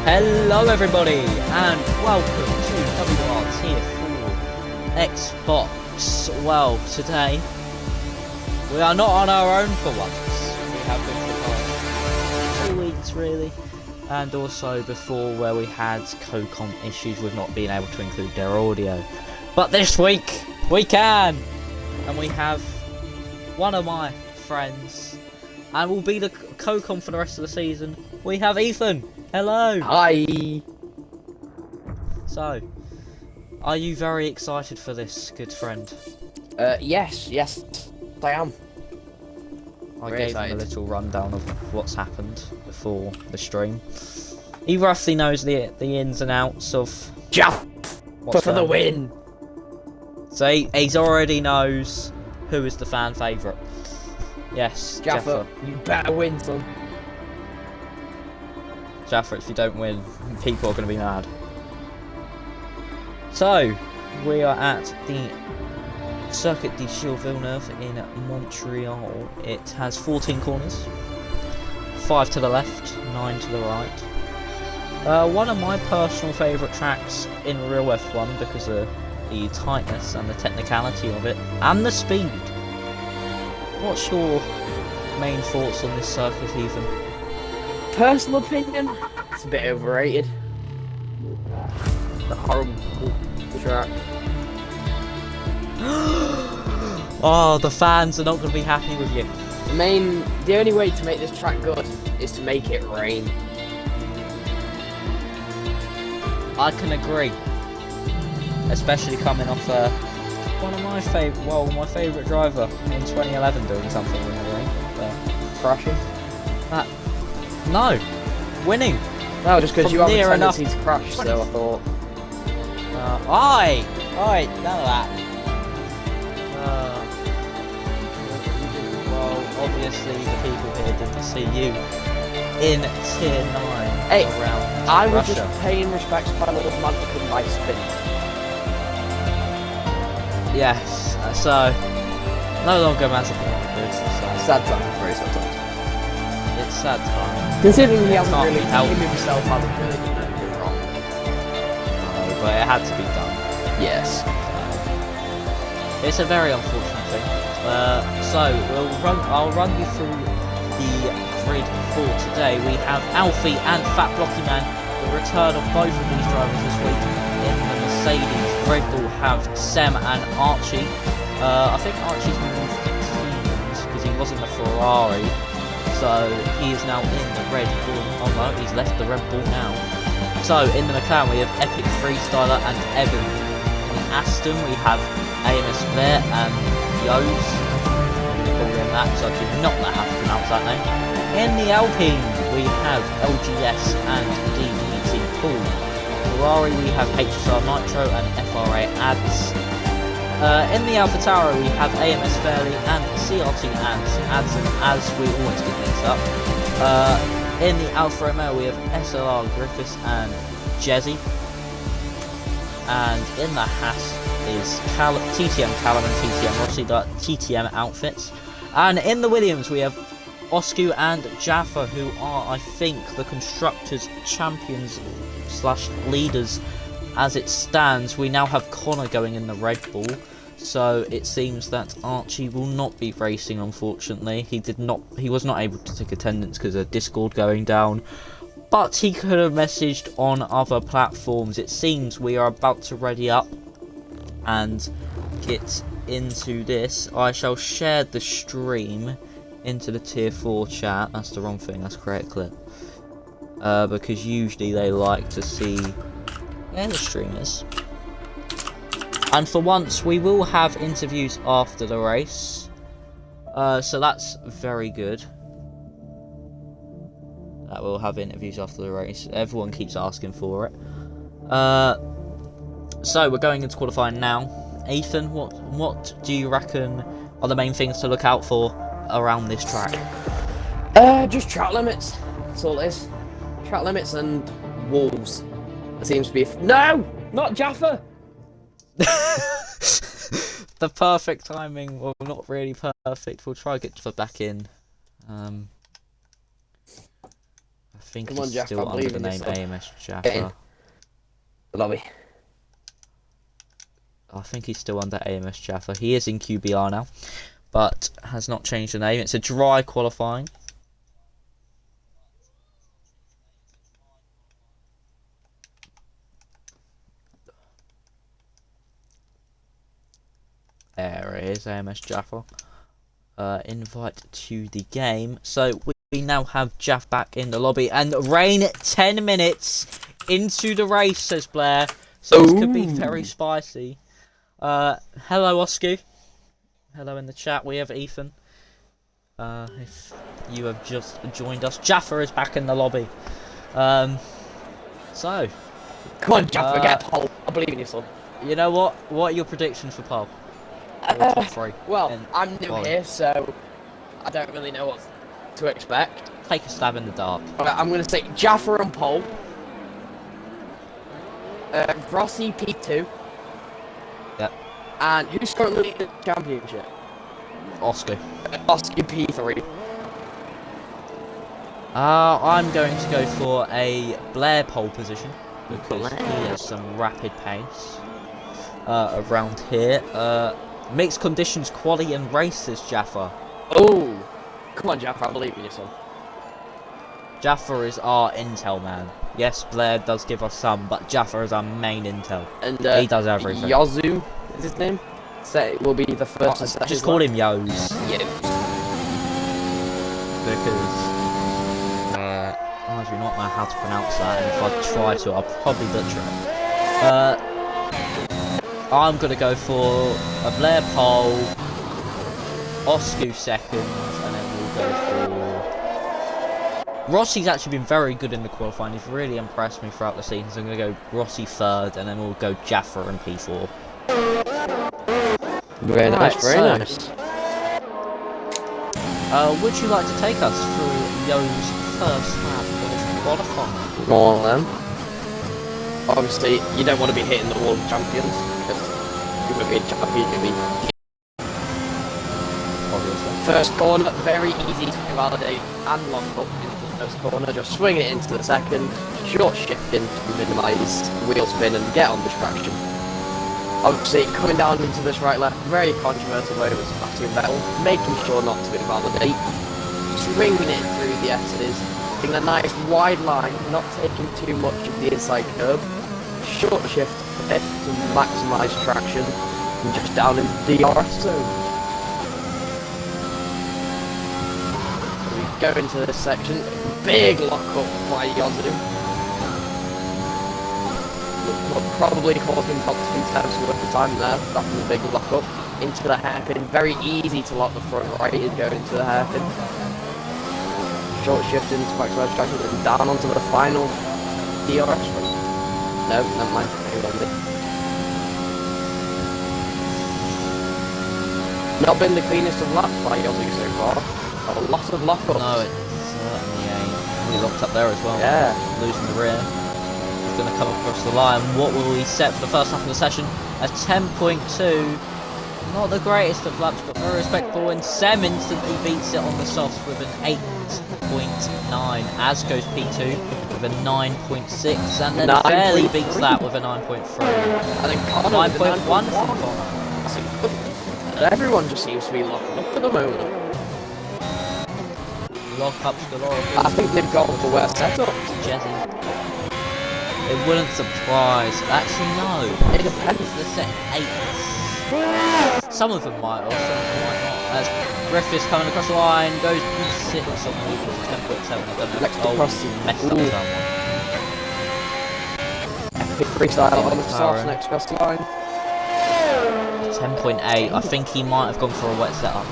Hello everybody, and welcome to WOR Tier 4 Xbox. Well, today, we are not on our own for once. We have been for the past 2 weeks really, and also before where we had co-com issues with not being able to include their audio. But this week, we can! And we have one of my friends, and will be the co-com for the rest of the season. We have Ethan. Hello. Hi. So, are you very excited for this, good friend? Yes, I am. I Very gave excited. him a little rundown of what's happened before the stream. He roughly knows the ins and outs of Jump what's for the going on. win. So he's already knows who is the fan favourite. Yes, Jaffa, you better win, son. Jaffa, if you don't win, people are going to be mad. So, we are at the Circuit de Villeneuve in Montreal. It has 14 corners, 5 to the left, 9 to the right. One of my personal favourite tracks in real F1 because of the tightness and the technicality of it, and the speed. What's your main thoughts on this circuit, Ethan? Personal opinion, it's a bit overrated. The horrible track. Oh, the fans are not going to be happy with you. The only way to make this track good is to make it rain. I can agree. Especially coming off one of my my favourite driver in 2011 doing something in the rain. Crashing? No, winning. No, just because From you have a near enough. tendency to crash, so I thought. Aye, none of that. Well, obviously the people here didn't see you in Tier 9 Hey, around I was Russia. just paying respects to my little man for my spin. Yes, so no longer Mazepin. Sad time, very sad time. It's sad time. Considering he hasn't Can't really, be helped. him himself hasn't really done anything wrong. But it had to be done. Yes. It's a very unfortunate thing. So I'll run you through the grid for today. We have Alfie and Fat Blocky Man. The return of both of these drivers this week in the Mercedes. Red Bull have Sem and Archie. I think Archie's moved teams because he was in the Ferrari. So he is now in the Red Bull. Oh no, he's left the Red Bull now. So in the McLaren we have Epic Freestyler and Evan. In Aston we have AMS Flair and Yos. Call him that because I do not know how to pronounce that name. In the Alpine we have LGS and DDT Pool. Ferrari we have HSR Nitro and FRA Ads. In the AlphaTauri we have AMS Fairley and CRT Ads, and as we always get mixed up. In the Alfa Romeo we have SLR Griffiths and Jezzy. And in the Haas is TTM Callum and TTM Rossi, the TTM outfits. And in the Williams we have Oscu and Jaffa, who are, I think, the Constructors' Champions / leaders as it stands. We now have Connor going in the Red Bull. So it seems that Archie will not be racing, unfortunately. He was not able to take attendance because of Discord going down. But he could have messaged on other platforms. It seems we are about to ready up and get into this. I shall share the stream into the Tier 4 chat. That's the wrong thing, that's create a clip. Because usually they like to see where the stream is. And for once, we will have interviews after the race. So that's very good. That we'll have interviews after the race. Everyone keeps asking for it. So we're going into qualifying now. Ethan, what do you reckon are the main things to look out for around this track? Just track limits. That's all it is. Track limits and walls. It seems to be. No, not Jaffa. The perfect timing, well, not really perfect. We'll try to get Jaffa back in. I think Come on, he's Jaff, still I under believe the in you, name son. AMS Get in. Jaffa. The lobby. I think he's still under AMS Jaffa. He is in QBR now, but has not changed the name. It's a dry qualifying. There it is, AMS Jaffa. Invite to the game. So we now have Jaff back in the lobby, and rain 10 minutes into the race, says Blair. So this could be very spicy. Hello, Oscar. Hello in the chat. We have Ethan. If you have just joined us, Jaffa is back in the lobby. So Come on, Jaffa, get a pole. I believe in you, son. you know what? What are your predictions for pole? Top three. Well, I'm new quali. here, so I don't really know what to expect. Take a stab in the dark. I'm going to say Jaffa on pole. Rossi P2. Yep. And who's currently in the championship? Oscar. Oscar P3. I'm going to go for a Blair pole position because Blair. he has some rapid pace around here. Mixed conditions, quali and races, Jaffa. Oh, come on, Jaffa, I believe in you, son. Jaffa is our intel man. Yes, Blair does give us some, but Jaffa is our main intel. And he does everything. Yazoo is his name. Say will be the first. Just call him Yos. Yeah. Because I do not know how to pronounce that, and if I try to, I'll probably butcher it. I'm gonna go for a Blair pole, Oscar second, and then we'll go for Rossi's actually been very good in the qualifying. He's really impressed me throughout the season, so I'm gonna go Rossi third, and then we'll go Jaffa in P4. Very nice, very nice. Would you like to take us through Yo's first lap of qualifying? Go on then. Obviously, you don't want to be hitting the world champions because you would be a champion. You'd be Obviously. first corner, very easy to validate and lock up into the first corner. Just swing it into the second, short shifting to minimise wheel spin and get on the traction. Obviously, coming down into this right-left, very controversial way with Sebastian Vettel, making sure not to invalidate, swinging it through the S's, taking a nice wide line, not taking too much of the inside curb, short shift for it to maximise traction, and just down into the DRS zone. So we go into this section, big lock-up by Yazoo. Probably caused him top 2 tenths worth of time there. That was a big lock up into the hairpin. Very easy to lock the front right and go into the hairpin. Short shift into maximize traction and down onto the final DRS run. No, never mind. Not been the cleanest of laps by Yazoo so far. A lot of lockups. No, it certainly ain't. We locked up there as well. Yeah. Losing the rear. Going to come across the line. What will we set for the first half of the session? A 10.2. Not the greatest of laps, but very respectable. And Sem instantly beats it on the softs with an 8.9. As goes P2 with a 9.6, and then fairly beats that with a 9.3. And then Connor 9.1 from Connor. Everyone just seems to be locking up at the moment. Lock-ups galore. I think they've gone for worse setups. Jezzy. It wouldn't surprise. Actually, no. It depends. They're set 8. Some of them might, or some of them might not. As Griffiths coming across the line, goes P6 on the 10.7. I don't know. Next across the messed up someone. Epic freestyle on the start next across the line. 10.8. I think he might have gone for a wet setup.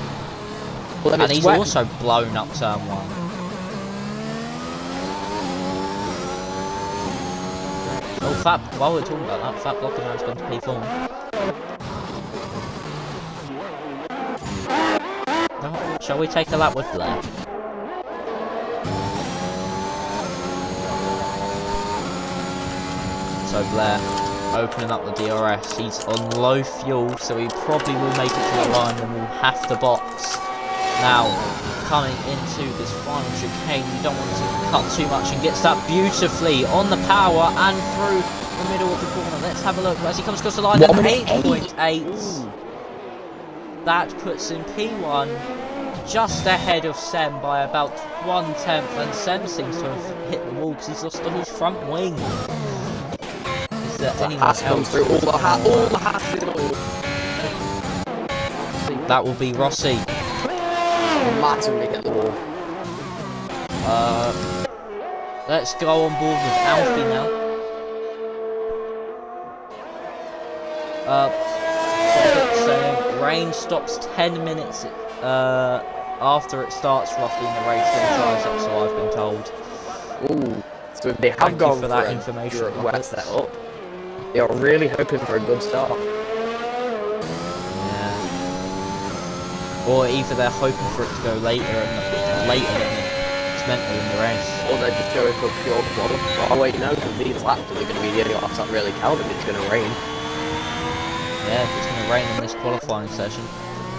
Well, and he's also blown up turn 1. Oh, Fab, while we're talking about that, Fab Blocking Man's gone to P4. Oh, shall we take a lap with Blair? So Blair, opening up the DRS, he's on low fuel, so he probably will make it to the line and will have to box. Now, coming into this final chicane. You don't want to cut too much, and gets that beautifully on the power and through the middle of the corner. Let's have a look as he comes across the line. 8.8. That puts him P1 just ahead of Sem by about 1/10, and Sem seems to have hit the wall because he's lost on his front wing. Is there anyone else? Through all the hats in all. That will be Rossi. Massively hit the wall. Let's go on board with Alfie now. Saying rain stops 10 minutes after it starts roughly in the race, then dries up, so I've been told. Ooh, so they have Thank gone you for that information. wet setup. They are really hoping for a good start. Yeah. Or either they're hoping for it to go later than it's meant to in the race. Or they're just going for pure quality. Oh wait, no, because these laps are going to be the only laps that really count if it's going to rain. Yeah, if it's going to rain in this qualifying session,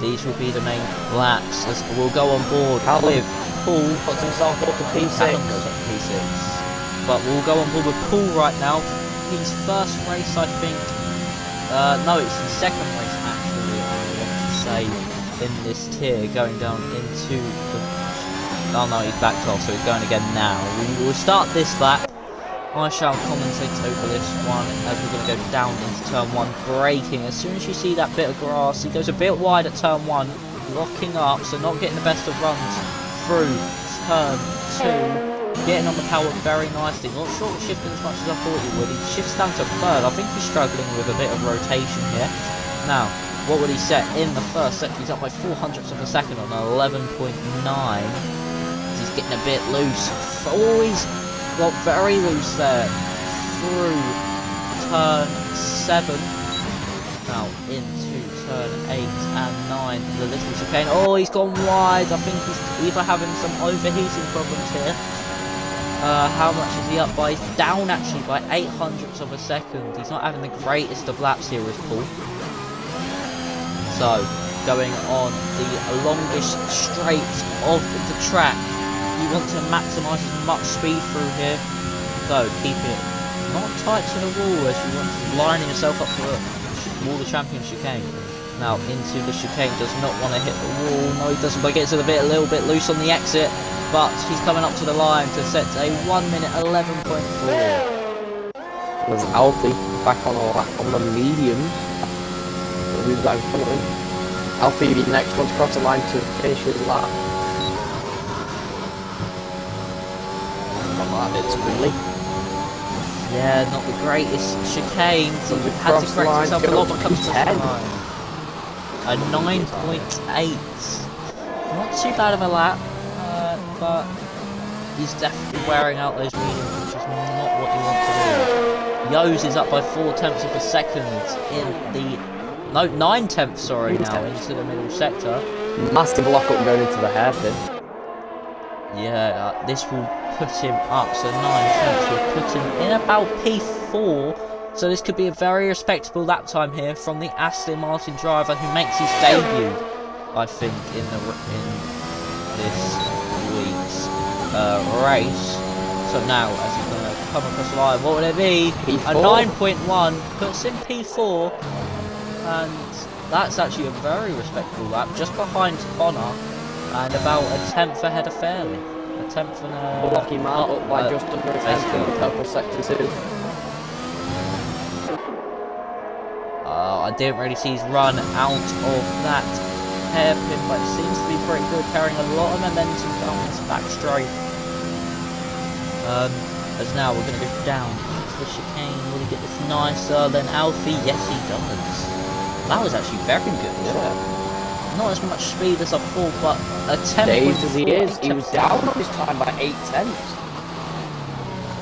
these will be the main laps. We'll go on board with Paul. Puts himself up to P6. But we'll go on board with Paul right now. His first race, I think. No, it's his second race actually, I want to say, in this tier, going down into the... Oh no, he's backed off, so he's going again now. We will start this lap. I shall commentate over this one as we're going to go down into turn 1, braking. As soon as you see that bit of grass, he goes a bit wide at turn 1, locking up, so not getting the best of runs through turn 2. Getting on the power very nicely, not short shifting as much as I thought he would. He shifts down to 3rd. I think he's struggling with a bit of rotation here. Now, what would he set in the first sector? He's up by 0.04 of a second on 11.9. He's getting a bit loose. Oh, he's got very loose there through turn 7. Now into turn 8 and 9. The little chicane. Oh, he's gone wide. I think he's either having some overheating problems here. How much is he up by? He's down actually by 0.08 of a second. He's not having the greatest of laps here as Paul. So, going on the longest straight of the track. You want to maximise as much speed through here. So, keep it not tight to the wall as you want to line yourself up for all the champion chicane. Now, into the chicane, does not want to hit the wall. No, he doesn't, but gets a little bit loose on the exit. But he's coming up to the line to set a 1 minute 11.4. There's Alfie back on the medium. Who's that in front of him? Alfie, the next one to cross the line to finish his lap. Not that bit smoothly. Yeah, not the greatest chicane. So he had to correct himself a lot when it comes to the line. A 9.8. Not too bad of a lap. But he's definitely wearing out those mediums, which is not what you want to do. Yos is up by 0.4 of a second in the... No, 9/10, sorry, now into the middle sector. Massive lock-up going into the hairpin. Yeah, this will put him up, so 9/10 will put him in about P4. So this could be a very respectable lap time here from the Aston Martin driver who makes his debut, I think, in this week's race. So now, as he's going to come across the line, what would it be? P4. A 9.1 puts him P4, and that's actually a very respectable lap, just behind Connor, and about a 10th ahead of Fairley. A 10th and a... Lucky man up by just under a 10th in the purple sector 2. I didn't really see his run out of that hairpin, but it seems to be pretty good, carrying a lot of momentum down this back straight. As now we're going to go down to the chicane. Will he get this nicer than Alfie? Yes, he does. That was actually very good. Yeah. Not as much speed as I thought, but a 10. Dazed as he is, he was down on his time by 0.8.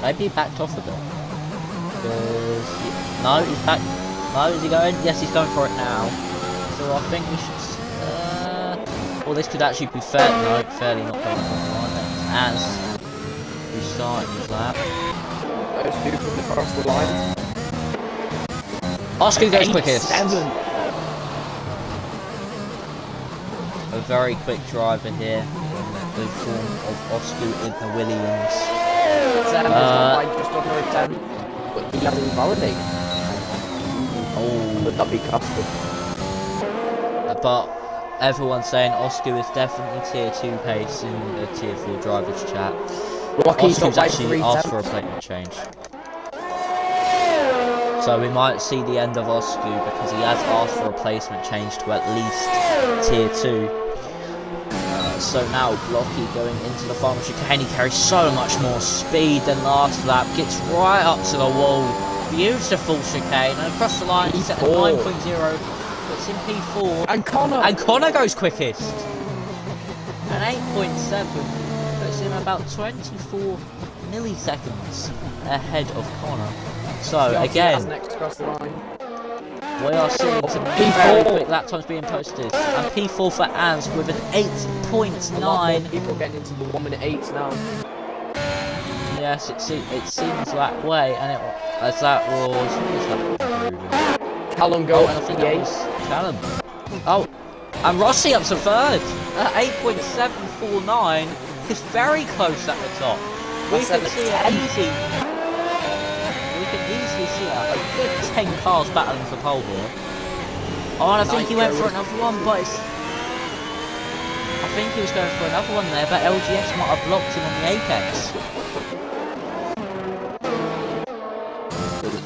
Maybe he backed off a bit. No, he's back. No, is he going? Yes, he's going for it now. So I think we should... well, this could actually be fair. No, fairly not going for the line then. As we start his lap. Those two from across the line. Oscar goes quickest. 7. A very quick driver here. the form of Oscar in the Williams. Sam is not by just under a 10, but he has invalidated. Oh, Would that be costly? but everyone's saying Oscar is definitely tier 2 pace in the tier 4 drivers chat. Rocky's Oscar's not by actually 3 asked for a placement change. So we might see the end of Oscar because he has asked for a placement change to at least tier 2. So now Blocky going into the final chicane, he carries so much more speed than last lap, gets right up to the wall, beautiful chicane, and across the line he's at a 9.0, puts in P4, and Connor goes quickest, and 8.7 puts him about 24 milliseconds ahead of Connor. So again, next across the line. We are seeing some very quick lap times being posted, and P4 for Ans with an 8.9. People getting into the 1 minute 8 now. Yes, it seems that way, and as that was Callum goes. and I think that was Callum. Oh, and Rossi up to third at 8.749. It's very close at the top. We can see it easy. We can easily see a good 10 cars battling for pole here. Oh, and I think he went for another one, but I think he was going for another one there, but LGS might have blocked him on the apex.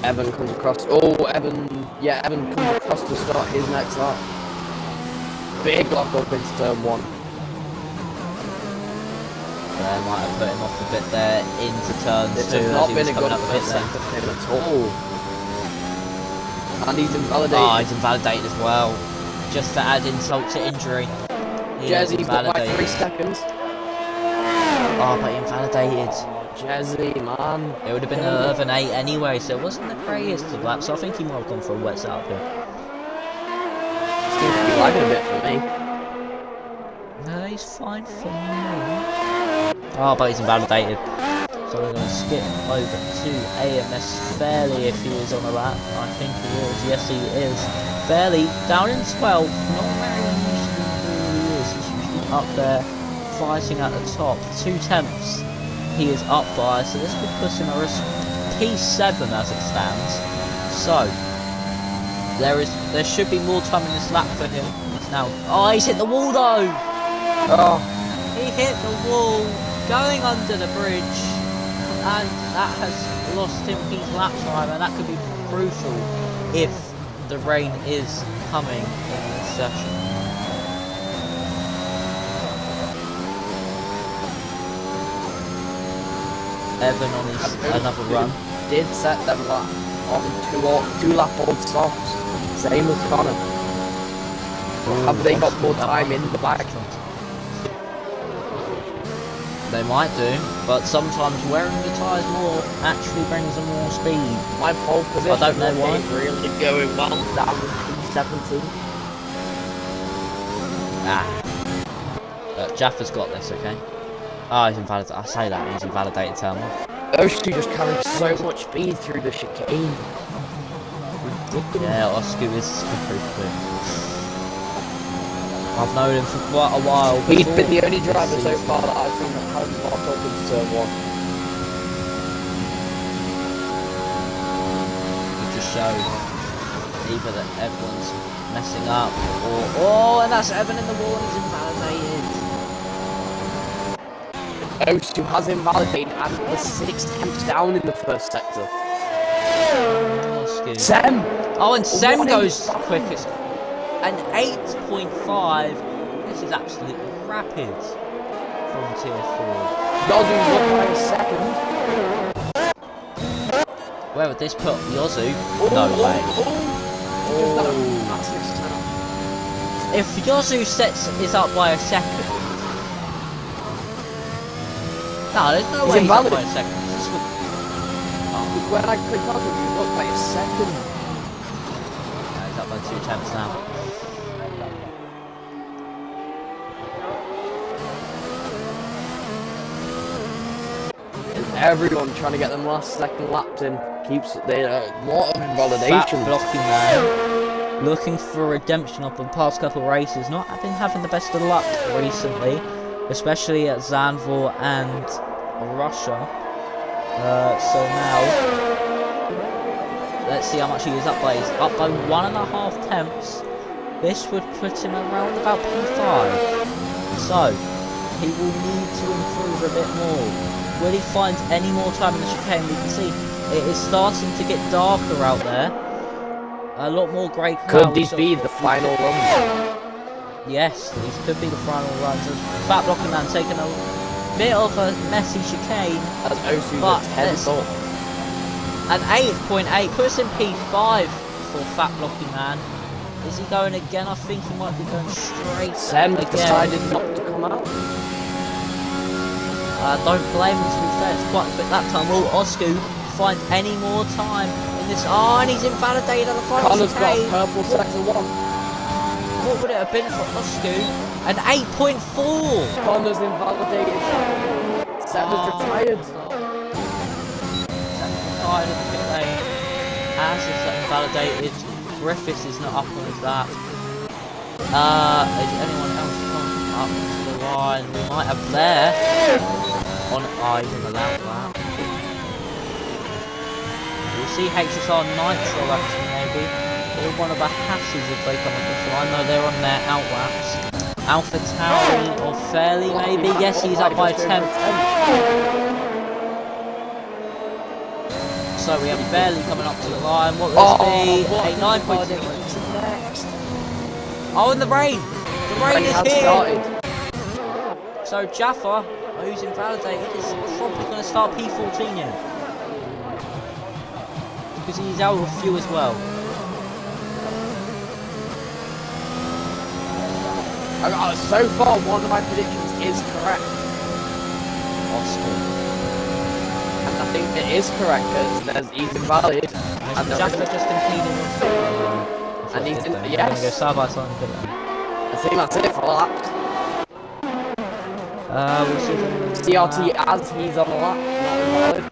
Evan comes across. Oh, Evan comes across to start his next lap. Big lock up into turn 1. Might have put him off a bit there into turn 2. It's not been a good first sector for him at all. And he's invalidated. Oh, he's invalidated as well. Just to add insult to injury. Jezzy's got by 3 seconds. Oh, but he invalidated. Jezzy, man. It would have been an 8 anyway, so it wasn't the greatest of laps. So I think he might have gone for a wet setup here. Seems to be lagging a bit for me. No, he's fine for me. Oh, but he's invalidated. So we're going to skip over to AMS Fairley if he is on a lap. I think he is. Yes, he is. Fairley down in 12th. Not very unusual he is. He's usually up there fighting at the top. 2 tenths he is up by. So this could put him at P7 as it stands. So there should be more time in this lap for him. It's now. Oh, he's hit the wall though. Oh, he hit the wall going under the bridge. And that has lost him his lap time, and that could be crucial if the rain is coming in this session. Evan on his another run. Did set them lap on 2 lap old softs. Same as Connor. Have they got more time in the back? They might do, but sometimes wearing the tyres more actually brings them more speed. My pole position I don't know why. really going well down P17. Jaffa's got this, okay? Oh, he's invalidated. I say that, he's invalidated terminal. Those two just carry so much speed through the chicane. Ridiculous. Yeah, Oscar is pretty quick. I've known him for quite a while. He's been the only driver so far that I've seen that hasn't locked up into turn 1. It just shows either that everyone's messing up or... Oh, and that's Evan in the wall and he's invalidated. Ostu has invalidated after the 6 tenths down in the first sector. Oscar. Sem! Oh, and Sem goes quickest. An 8.5. This is absolutely rapid from tier 4. Yozu's up by a second. Where would this put Yozu? No way. If Yozu is up by a second. No, there's no way he's up by a second. When I clicked on him, he's up by a second. No, he's up by 2 tenths now. Everyone trying to get them last second laps in. Keeps a lot of invalidation. Blocking man. Looking for redemption of the past couple of races. Not been having the best of luck recently. especially at Zandvoort and Russia. So now, let's see how much he is up by. He's up by 1.5 tenths. This would put him around about P5. So, he will need to improve a bit more. Will he find any more time in the chicane? We can see it is starting to get darker out there. A lot more grey clouds. Could these be the final runs? Yes, these could be the final runs. Fat Blocking Man taking a bit of a messy chicane. As Osu's But a 10th up. An 8.8 puts him P5 for Fat Blocking Man. Is he going again? I think he might be going straight Sam again. decided not to come out. Don't blame him, to be fair. It's quite a bit that time. Will Osku find any more time in this? Oh, and he's invalidated on the final Connor's got chicane. a purple sector 1. What would it have been for Osku? An 8.4. Connor's invalidated. Sam is retired. Retired in the pit lane. As is invalidated. Griffiths is not up on that. Is anyone else coming up to the line? We might have Blair on. I didn't allow that. We'll see HSR Nitro actually maybe. Or one of the Hasses if they come up this line. No, they're on their outlaps. Alpha Tauri or Fairley maybe. Yes, he's up by 10. So we have Fairley coming up to the line. What will this be? A 9.6. Oh, and the rain! The rain is here! Started. So Jaffa, who's invalidated, is probably going to start P14 here. Because he's out of fuel as well. So far, one of my predictions is correct. Oscar. And I think it is correct because he's invalid. And Jaffa just impeded. And he's in, I'm yes. going to go side by side and put it in. I think that's it for laps. We'll see CRT as he's on the lap, not invalid.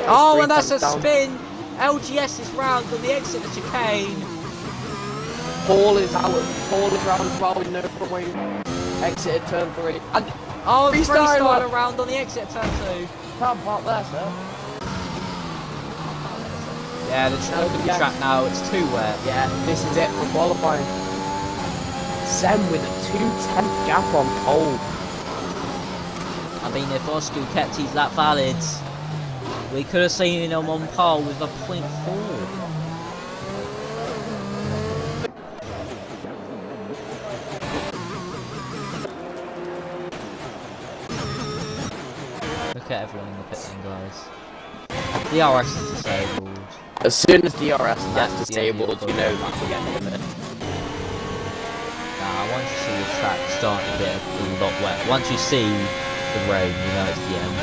Oh, and that's a spin! LGS is round on the exit of the chicane. Paul is out. Paul is round as well with no front wing. Exited turn 3. And Oh, freestyle freestyle around on the exit of turn 2. can't park there, sir. Yeah, look at the track now, it's too wet. Yeah, this is it for qualifying. Sem with a 2/10 gap on pole. I mean, if Oscar kept his lap valid, we could have seen him on pole with a 0.4. Look at everyone in the pit lane, guys. The RS is disabled. As soon as DRS gets That's disabled, the you know that's the end of it. Nah, once you see the track starting to get a lot wet, once you see the rain, you know it's the end.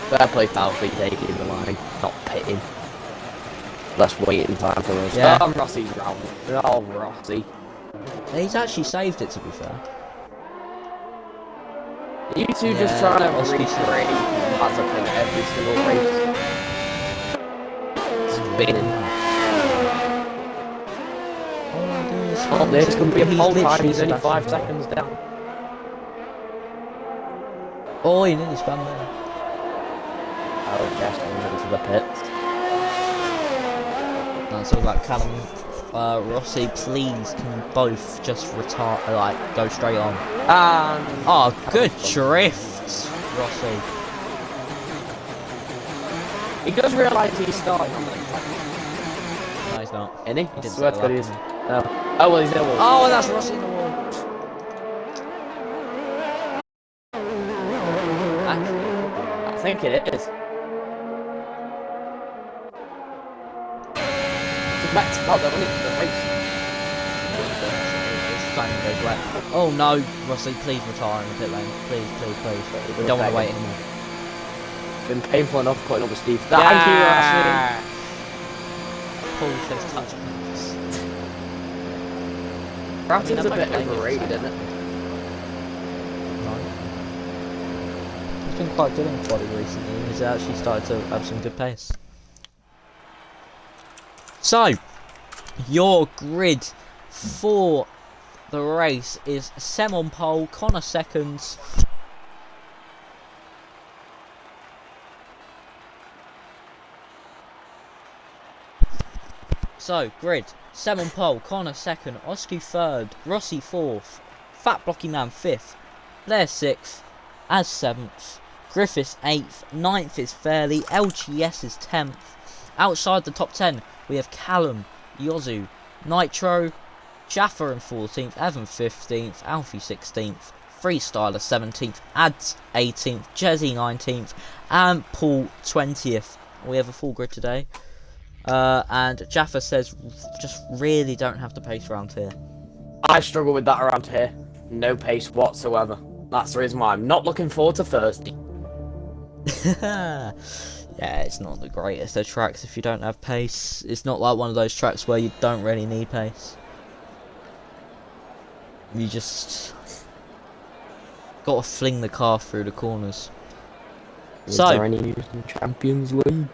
Fair play to Alfie taking the line, not pitting. Less waiting time for us. Yeah. Oh, Rossi's round. Oh, Rossi. He's actually saved it, to be fair. You two just Yeah, trying to Rossi's recreate Mazepin in every single race. Spinning. Oh, this could be a pole time. He's only 5 seconds down. Oh, he nearly spun there. Oh, yes, into the pits. That's all about Callum. Rossi, please, can both just retire, like, go straight on. Oh, good drift, Rossi. He does realise he's starting. No, he's not. Isn't he? He didn't Swear say to God that, he is. did he? No. Oh, well, he's in the wall. Oh, and that's Rossi in the wall. Actually, I think it is. Max about the race. it's starting to go black. Oh no, Rossi, please retire in the pit lane. Please, please, please. We don't want to wait anymore. Been painful enough putting up with Steve. Yeah. Paul says touch points. Ratton's a bit overrated, isn't it? No. He's been quite good in quality recently. He's actually started to have some good pace. So, your grid for the the race is Sem on pole, Connor seconds. So, grid, Sem on pole, Connor second, Oscu third, Rossi fourth, Fat Blocky Man fifth, Blair sixth, Az seventh, Griffiths 8th, 9th is Fairley, LGS is 10th. Outside the top 10, we have Callum, Yozu, Nitro, Jaffa in 14th, Evan 15th, Alfie 16th, Freestyler 17th, Ads 18th, Jezzy 19th, and Paul 20th. We have a full grid today. And Jaffa says, just really don't have the pace around here. I struggle with that around here. No pace whatsoever. That's the reason why I'm not looking forward to Thursday. Yeah, it's not the greatest of tracks if you don't have pace. It's not like one of those tracks where you don't really need pace. You just got to fling the car through the corners. Is there any news in Champions League?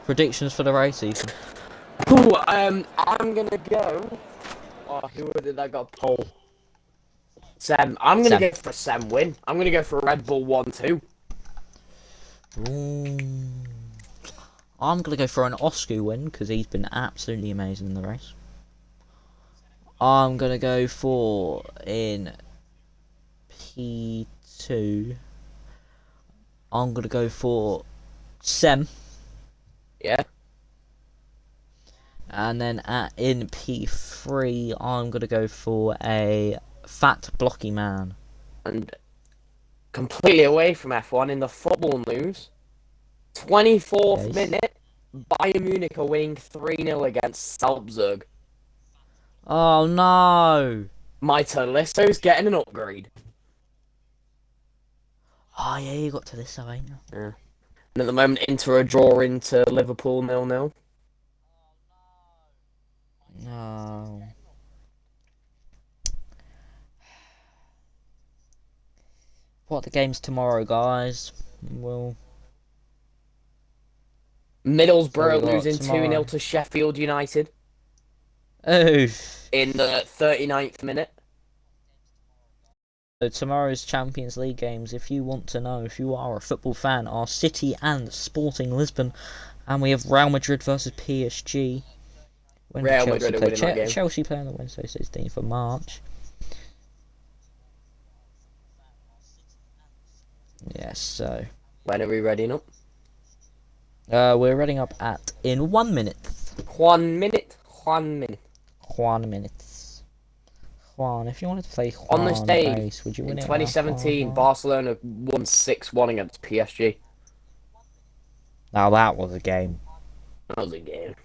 Predictions for the race, Ethan? Ooh, I'm gonna go. Oh, who was it that got pole? Sem. I'm gonna go for a Sem win. I'm gonna go for a Red Bull 1-2. I'm gonna go for an Oscar win because he's been absolutely amazing in the race. I'm gonna go for in P2. I'm gonna go for Sem. Yeah. And then in P3, I'm gonna go for a Fat Blocky Man. And completely away from F1 in the football news. 24th minute, Bayern Munich are winning 3-0 against Salzburg. Oh no! My Talisso's getting an upgrade. Oh yeah, you got to this side, ain't you? Yeah. And at the moment, Inter are drawing to Liverpool 0-0. No. What, the game's tomorrow, guys? Well, Middlesbrough losing 2-0 to Sheffield United. Oof. In the 39th minute. So tomorrow's Champions League games, if you want to know, if you are a football fan, are City and Sporting Lisbon. And we have Real Madrid versus PSG. When Real Chelsea Madrid are play? winning that game. Chelsea play on the Wednesday, 16th of March. Yes, so... When are we readying up? we're reading up in 1 minute. 1 minute. 1 minute. 1 minute. Juan, if you wanted to play Juan On this day, base, would you win in it 2017, Barcelona won 6-1 against PSG. Now that was a game. That was a game.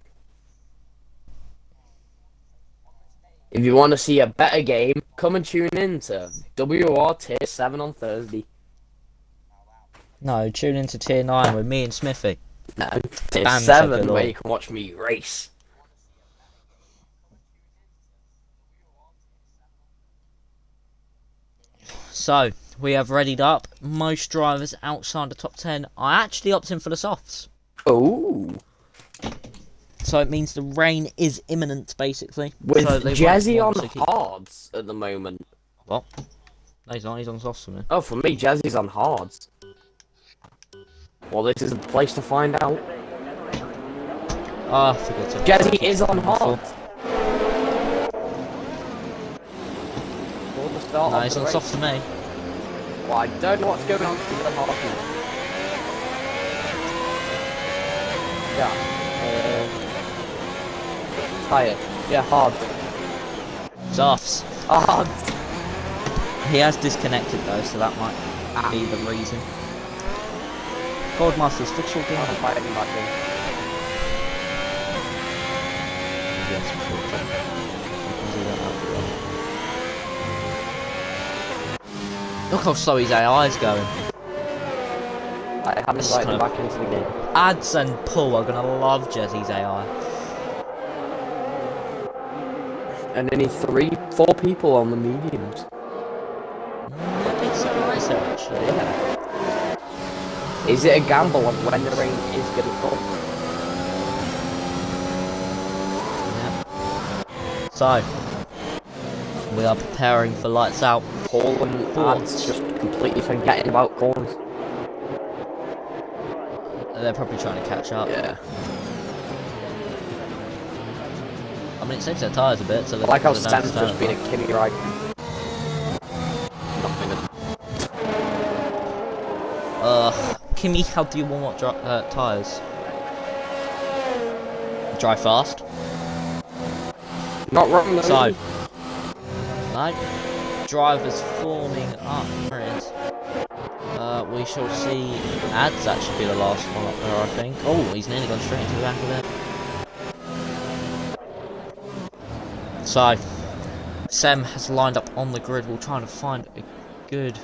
If you want to see a better game, come and tune in to WOR Tier 7 on Thursday. No, tune into Tier 9 with me and Smithy. No, Tier Bam, 7 where you can watch me race. So, we have readied up. Most drivers outside the top 10 are actually opting for the softs. Oh. So it means the rain is imminent, basically. With so Jazzy on hards at the moment. What? No, he's not. He's on softs for me. Oh, for me, Jazzy's on hards. Well, this is the place to find out. Oh, I forgot to... Jazzy is on hards. No, he's on soft for me. Well, I don't know what's going on with the hard. Yeah. Tired. Yeah, hard. Softs. Hard. He has disconnected though, so that might be the reason. Codemasters, fix your game. I'm fighting back in. Yes, for sure. You can do that after that. Look how slow his AI is going. I haven't invited him back into the game. Ads and Pull are gonna love Jezzy's AI. And only 3-4 people on the mediums. Big surprise there, actually. Yeah. Is it a gamble on when the rain is going to come? Yeah. So, we are preparing for lights out. Paul and Ad's just completely forgetting about corners. They're probably trying to catch up. Yeah. I mean, it saves their tyres a bit, so I like how they don't Sam's stand just been a Kimmy ride. Kimmy, how do you want what tyres? Drive fast. Not wrong though. So, no. Drivers forming up. There it is. We shall see Ads actually be the last one up there, I think. Oh, he's nearly gone straight into the back of it. So, Sem has lined up on the grid. We're trying to find a good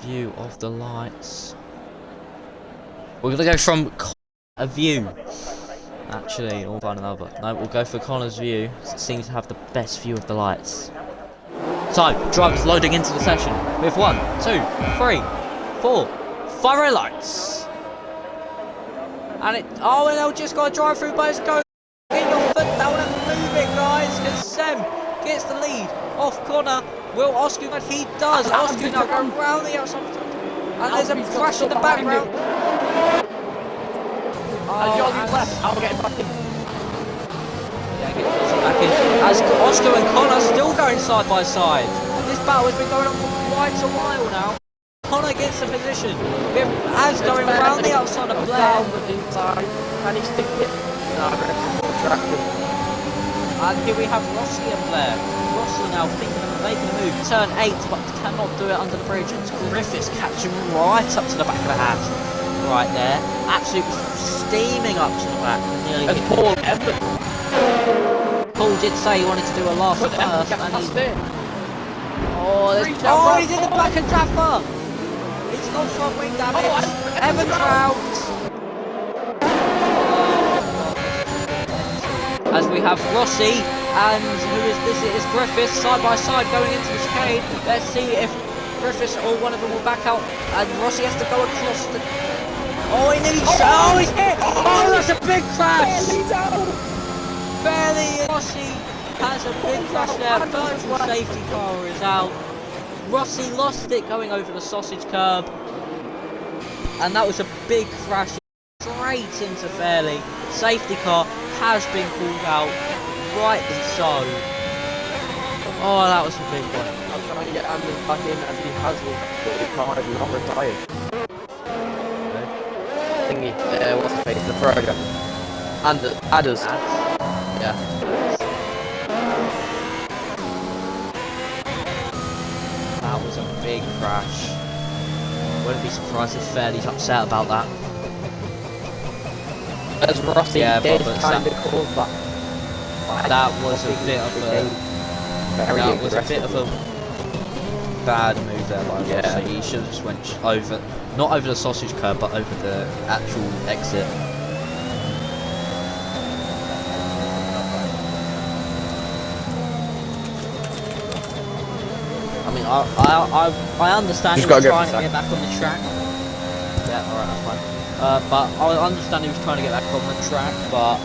view of the lights. We're going to go from a view. Actually, or find another. No, we'll go for Connor's view. It seems to have the best view of the lights. So, drivers loading into the session with 1, 2, 3, 4, 5 red lights. And they'll just got to drive through, but it's going. Get your foot down and move it, guys, because Sem gets the lead off Connor. Will Oscar, but he does. Oscar now going round the outside. And there's a crash in the background. Johnny's left. I'll get back in. Yeah, get back in. As Oscar and Connor still going side by side. This battle has been going on for quite a while now. Connor gets the position. As going around the outside of Blair. And he's sticking it. And here we have Rossi and Blair. Rossi now thinking of making a move. Turn 8, but cannot do it under the bridge. It's Griffiths catching right up to the back of the hat. Right there. Absolutely steaming up to the back. Nearly and Paul did say he wanted to do a last first. And he's in the back of Jaffa. It's not front wing damage. Evans out. As we have Rossi and who is this? It is Griffiths side by side going into the chicane. Let's see if Griffiths or one of them will back out. And Rossi has to go across the. Oh, he nearly. Oh, he's hit. Oh, that's a big crash. Barely. Rossi has a big crash there. Virtual safety car is out. Rossi lost it going over the sausage curb. And that was a big crash straight into Fairley. Safety car has been called out. Rightly so. Oh, that was a big one. I'm trying to get Anders back in as he has one. But he can't, he's not retired. Thingy, what's his face? The Froger. Adders. Yeah. That was a big crash. Wouldn't be surprised if Fairley's upset about that. As Rossi did kind of cause that. That was a bit of a bad move there by Rossi. He should have just went over, not over the sausage curb, but over the actual exit. I mean, I understand he was trying to get back on the track. Yeah, alright, that's fine. But I understand he was trying to get back on the track, but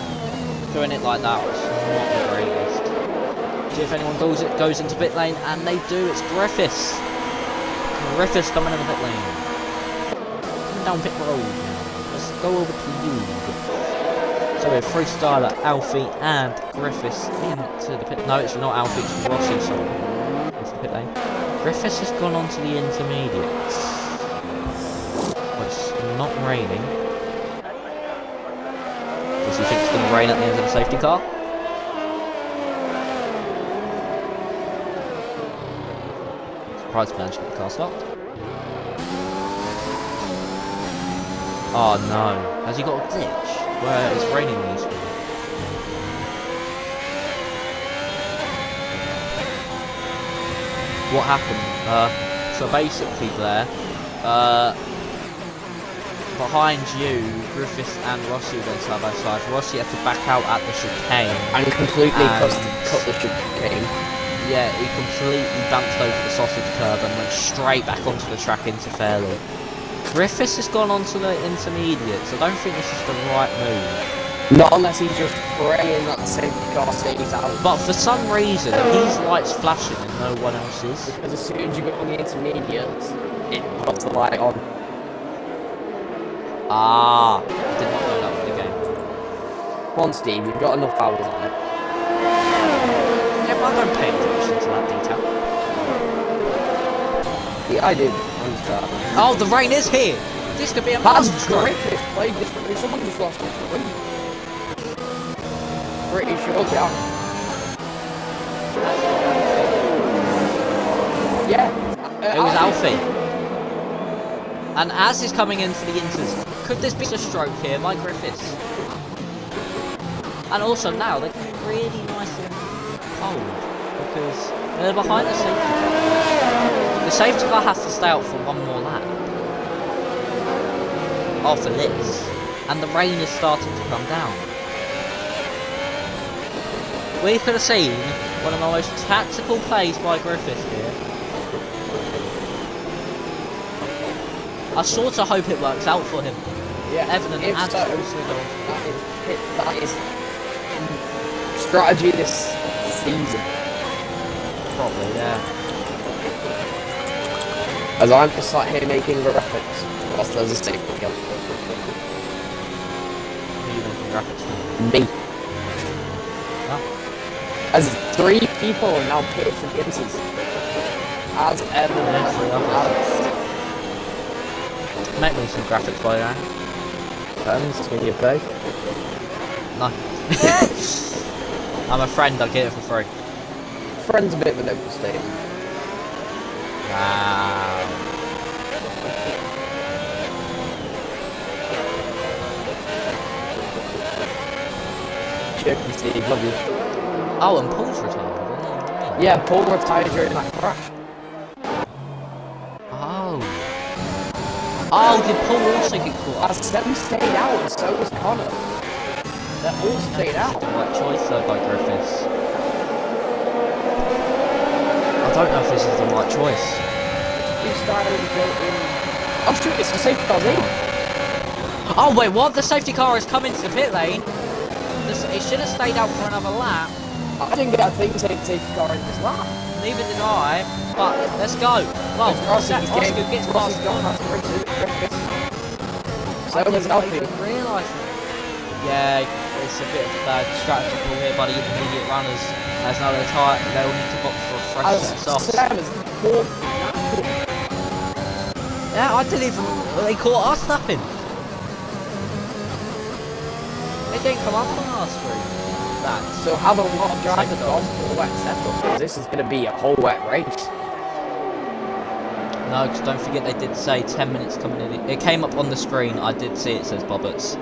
doing it like that was not the greatest. See if anyone goes into pit lane, and they do. It's Griffiths. Griffiths coming in the pit lane. Coming down pit road. Let's go over to you. So we have freestyler Alfie and Griffiths into the pit. No, it's not Alfie, it's Rossi. So into the pit lane. Griffiths has gone on to the intermediates. It's not raining. Does he think it's going to rain at the end of the safety car? Surprised he managed to get the car stopped. Oh no. Has he got a glitch where it's raining these? What happened? So basically Blair, behind you, Griffiths and Rossi went side by side. Rossi had to back out at the chicane. And completely cut the chicane. Yeah, he completely bounced over the sausage curb and went straight back onto the track into Fairley. Griffiths has gone onto the intermediates. I don't think this is the right move. Not unless he's just praying that the safety car stays out. But for some reason, his light's flashing and no one else is. Because as soon as you go on the intermediates, it puts the light on. Ah, I did not know that was the game. Come on, Steve, you've got enough hours on it. Yeah, but I don't pay attention to that detail. Yeah, I do. Oh, the rain is here! This could be a That's monster stroke. Griffith played this. Someone just lost it for him. Pretty sure they are. Yeah. It was Alfie. And as he's coming in for the inters, could this be a stroke here by Griffiths? And also now they're really nice and cold because they're behind the safety car. The safety car has to stay out for one more lap after this, and the rain is starting to come down. We could have seen one of the most tactical plays by Griffiths here. I sort of hope it works out for him. Yeah. Evident If and so, disregard. that is strategy this season. Probably, yeah. As I'm just sat here making graphics whilst there's a safety car. Who are you making graphics for? Me. Oh. As 3 people are now pitted for inters. As evidence Yeah, Alex. Make me some graphics while you're at it. Depends, can you pay? No. I'm a friend, I'll get it for free. Friend's a bit of an overstatement. Wow. Check and Steve, love you. Oh, and Paul's retired. Yeah, Paul retired during that crash. Oh. Oh, did Paul also get caught up? As Sam stayed out, and so was Connor. They all stayed out. The right choice though by Griffiths. I don't know if this is the right choice. Freestyle is built in. Oh shoot, it's the safety car's in. Oh wait, what? The safety car has come into the pit lane. It should have stayed out for another lap. I didn't get a thing safety car in this lap. Neither did I. But let's go. Well, Oscar gets past Connor. So was Alfie. Realise. Yeah, it's a bit of a bad strategy call here by the intermediate runners. As now they're tired, they all need to box for a fresh set of softs. Yeah, I didn't even. They caught us nothing. They didn't come up on our screen. That. So have a lot of drivers gone for the wet setup, because this is going to be a whole wet race. No, because don't forget they did say 10 minutes coming in. It came up on the screen. I did see it says Bobberts.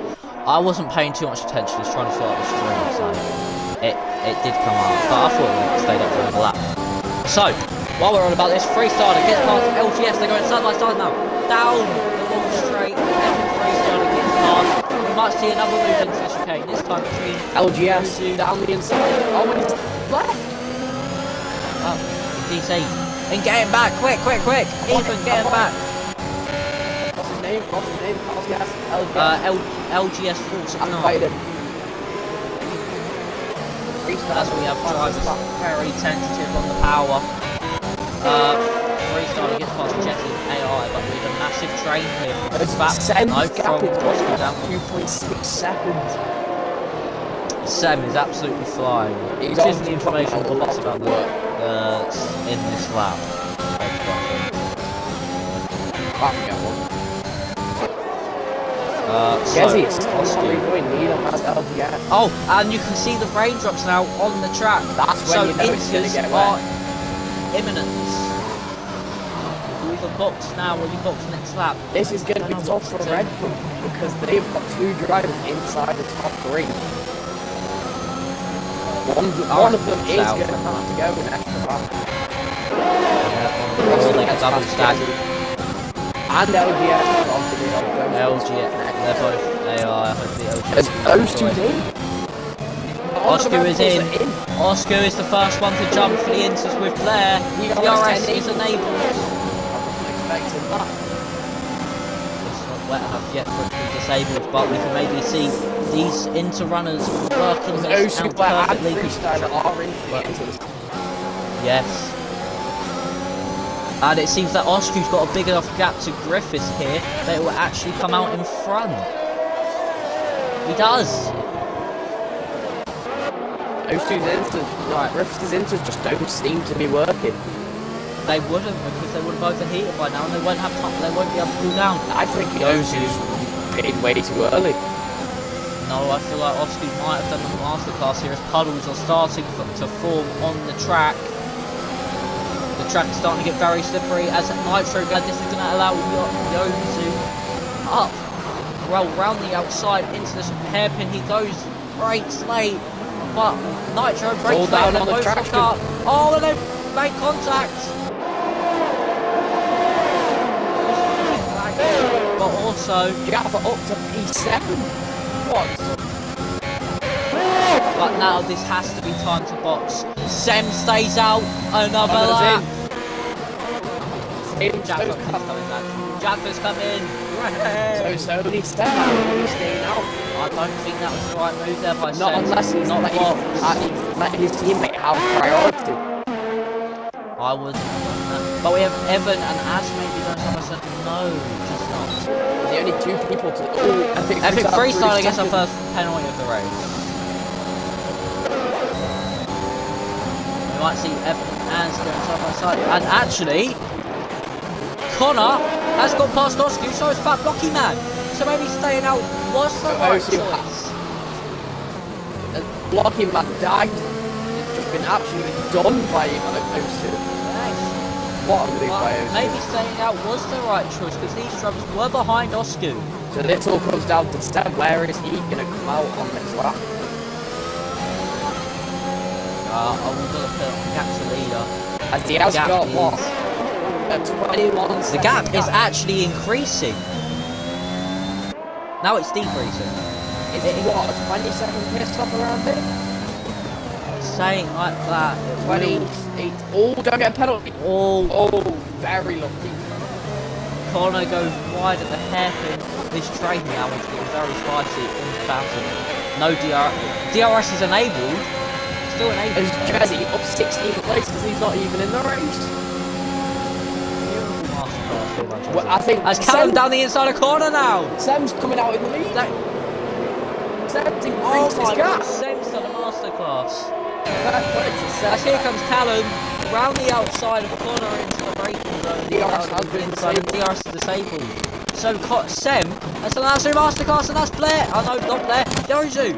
I wasn't paying too much attention. I was trying to sort out the stream, so it did come out. But I thought it stayed up for another lap. So, while we're on about this, Freestarter gets past LGS. They're going side by side now. Down the long straight. Epic Freestarter gets past. We might see another move into the chicane. This time between LGS down the inside. Oh, and he's left. Oh, DC. And get him back, quick. Ethan, get him back. What's his name? LGS. LGS Force of I'm Nine. fighting. As we have drivers very tentative on the power. Freestarter gets past Jetty AI, but with a massive train here. Sam's gap is Oscar down. 2.6 seconds. Sam is absolutely flying. He's This is on the information top of lots about the in this lap. Oh, and you can see the raindrops now on the track. That's when you know it's gonna inters get are wet. imminent. You either box now or you box next lap. This is going to be tough for Red Bull because they've got 2 drivers inside the top 3. One of them is going to have to go an extra lap. Like a double stack. And LGS is on to the LGS, they're both. They are hopefully LGS. There's those 2 in. Oscar is in. Oscar is the first one to jump for the inters with Blair. DRS is enabled. I wasn't expecting that. wet enough yet for it to be disabled, but we can maybe see these inter-runners working this out perfectly. Yes. And it seems that Oscu's got a big enough gap to Griffiths here that it will actually come out in front. He does. Oscu's inters, right, Griffiths' inters just don't seem to be working. They wouldn't, because they would have overheated by now and they won't have time, they won't be able to cool down. I think Oscu's pitted way too early. No, I feel like Oscu might have done the masterclass here as puddles are starting to form on the track. The track is starting to get very slippery as Nitro Glad this is going to allow Yozu up. Well, round the outside into this hairpin he goes. Brakes late, but Nitro breaks down on the track. Oh, and they make contact. But also, Jaffa up to P7. What? But now this has to be time to box. Sem stays out another lap. Jaffa's coming back. Jaffa's coming. So only staying out. I don't think that was the right move there by Sem. Not unless he's not let his teammate have priority. I would. But we have Evan and Ash maybe doing something. I said no, just not. The only two people to. Oh, Epic freestyle gets our first penalty of the race. We might see Evan and Ash going side by side. And actually, Connor has gone past Oscu, so is Fat Blocky Man. So maybe staying out was the right choice. Blocky Man died. It's just been absolutely done by Oscu. What a big player. Maybe staying out was the right choice because these drums were behind Oscu. So this all comes down to Seb. Where is he going to come out on this lap? I will look at gap to leader. As he has got what? 21 The gap is actually increasing. Now it's decreasing. Is it what, a 20-second pit stop around it? Saying like that, 28. Oh, don't get a penalty. Oh, very lucky. Connor goes wide at the hairpin. This train now is getting very spicy in the fountain. No DRS is enabled. Still enabled. As Jazzy up 16 places, he's not even in the race. Well, I think as Callum down the inside of corner now. Sam's coming out in the lead. Sam's increased his gap. Sam's done a masterclass. As here comes Callum round the outside of corner into the braking zone. DRS has been disabled. DRS is disabled. So Sem has an absolute masterclass, and that's Blair. Oh no, not Blair. Yozu.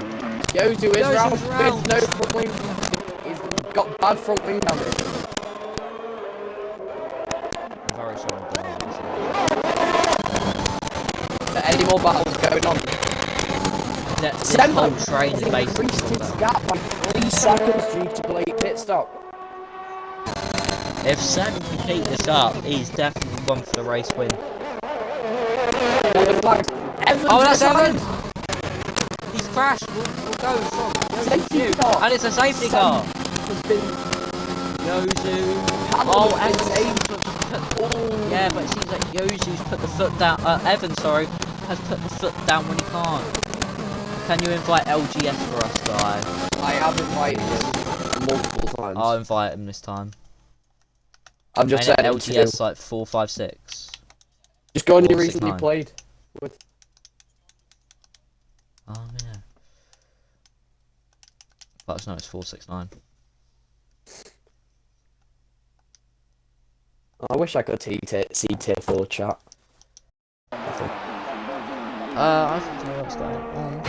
Yozu is round with no front wing. He's got bad front wing damage. I'm very sorry. Any more battles going on? This whole train is basically increased his gap by 3 seconds due to late pit stop. If Sem can keep this up, he's definitely one for the race win. Oh, that's Evan! He's crashed. We'll go from Safety car. And it's a safety car. Yozu. Oh, and yeah, but it seems like Yozu's put the foot down. Evan, sorry, has put the foot down when he can't. Can you invite LGS for us, guys? I have invited him multiple times. I'll invite him this time. I've just said LGS like 4, 5, 6. Just go on your recently played with. Oh yeah. But no, it's 469. I wish I could see tier 4 chat. I don't know what's going on.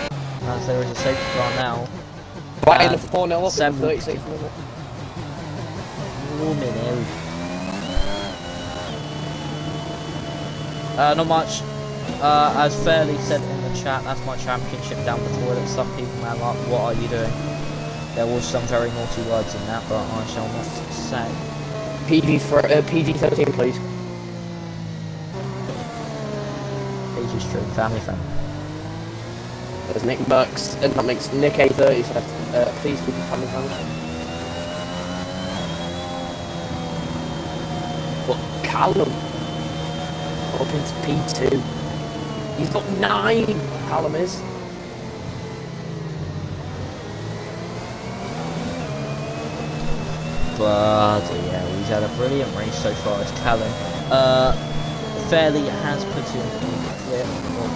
As there is a safety car now. Right in the 4-0 up in 36 minutes. Not much. As Fairly said in the chat, that's my championship down the toilet. Some people man like, what are you doing? There was some very naughty words in that, but I shall not say. PG-13 please. PG stream, family friendly. There's Nick Burks, and that makes Nick A30 said, please keep it family friendly. But Callum, up into P2. He's got 9. Callum is. Bloody hell, he's had a brilliant race so far as Callum. Fairly has put in a clip of what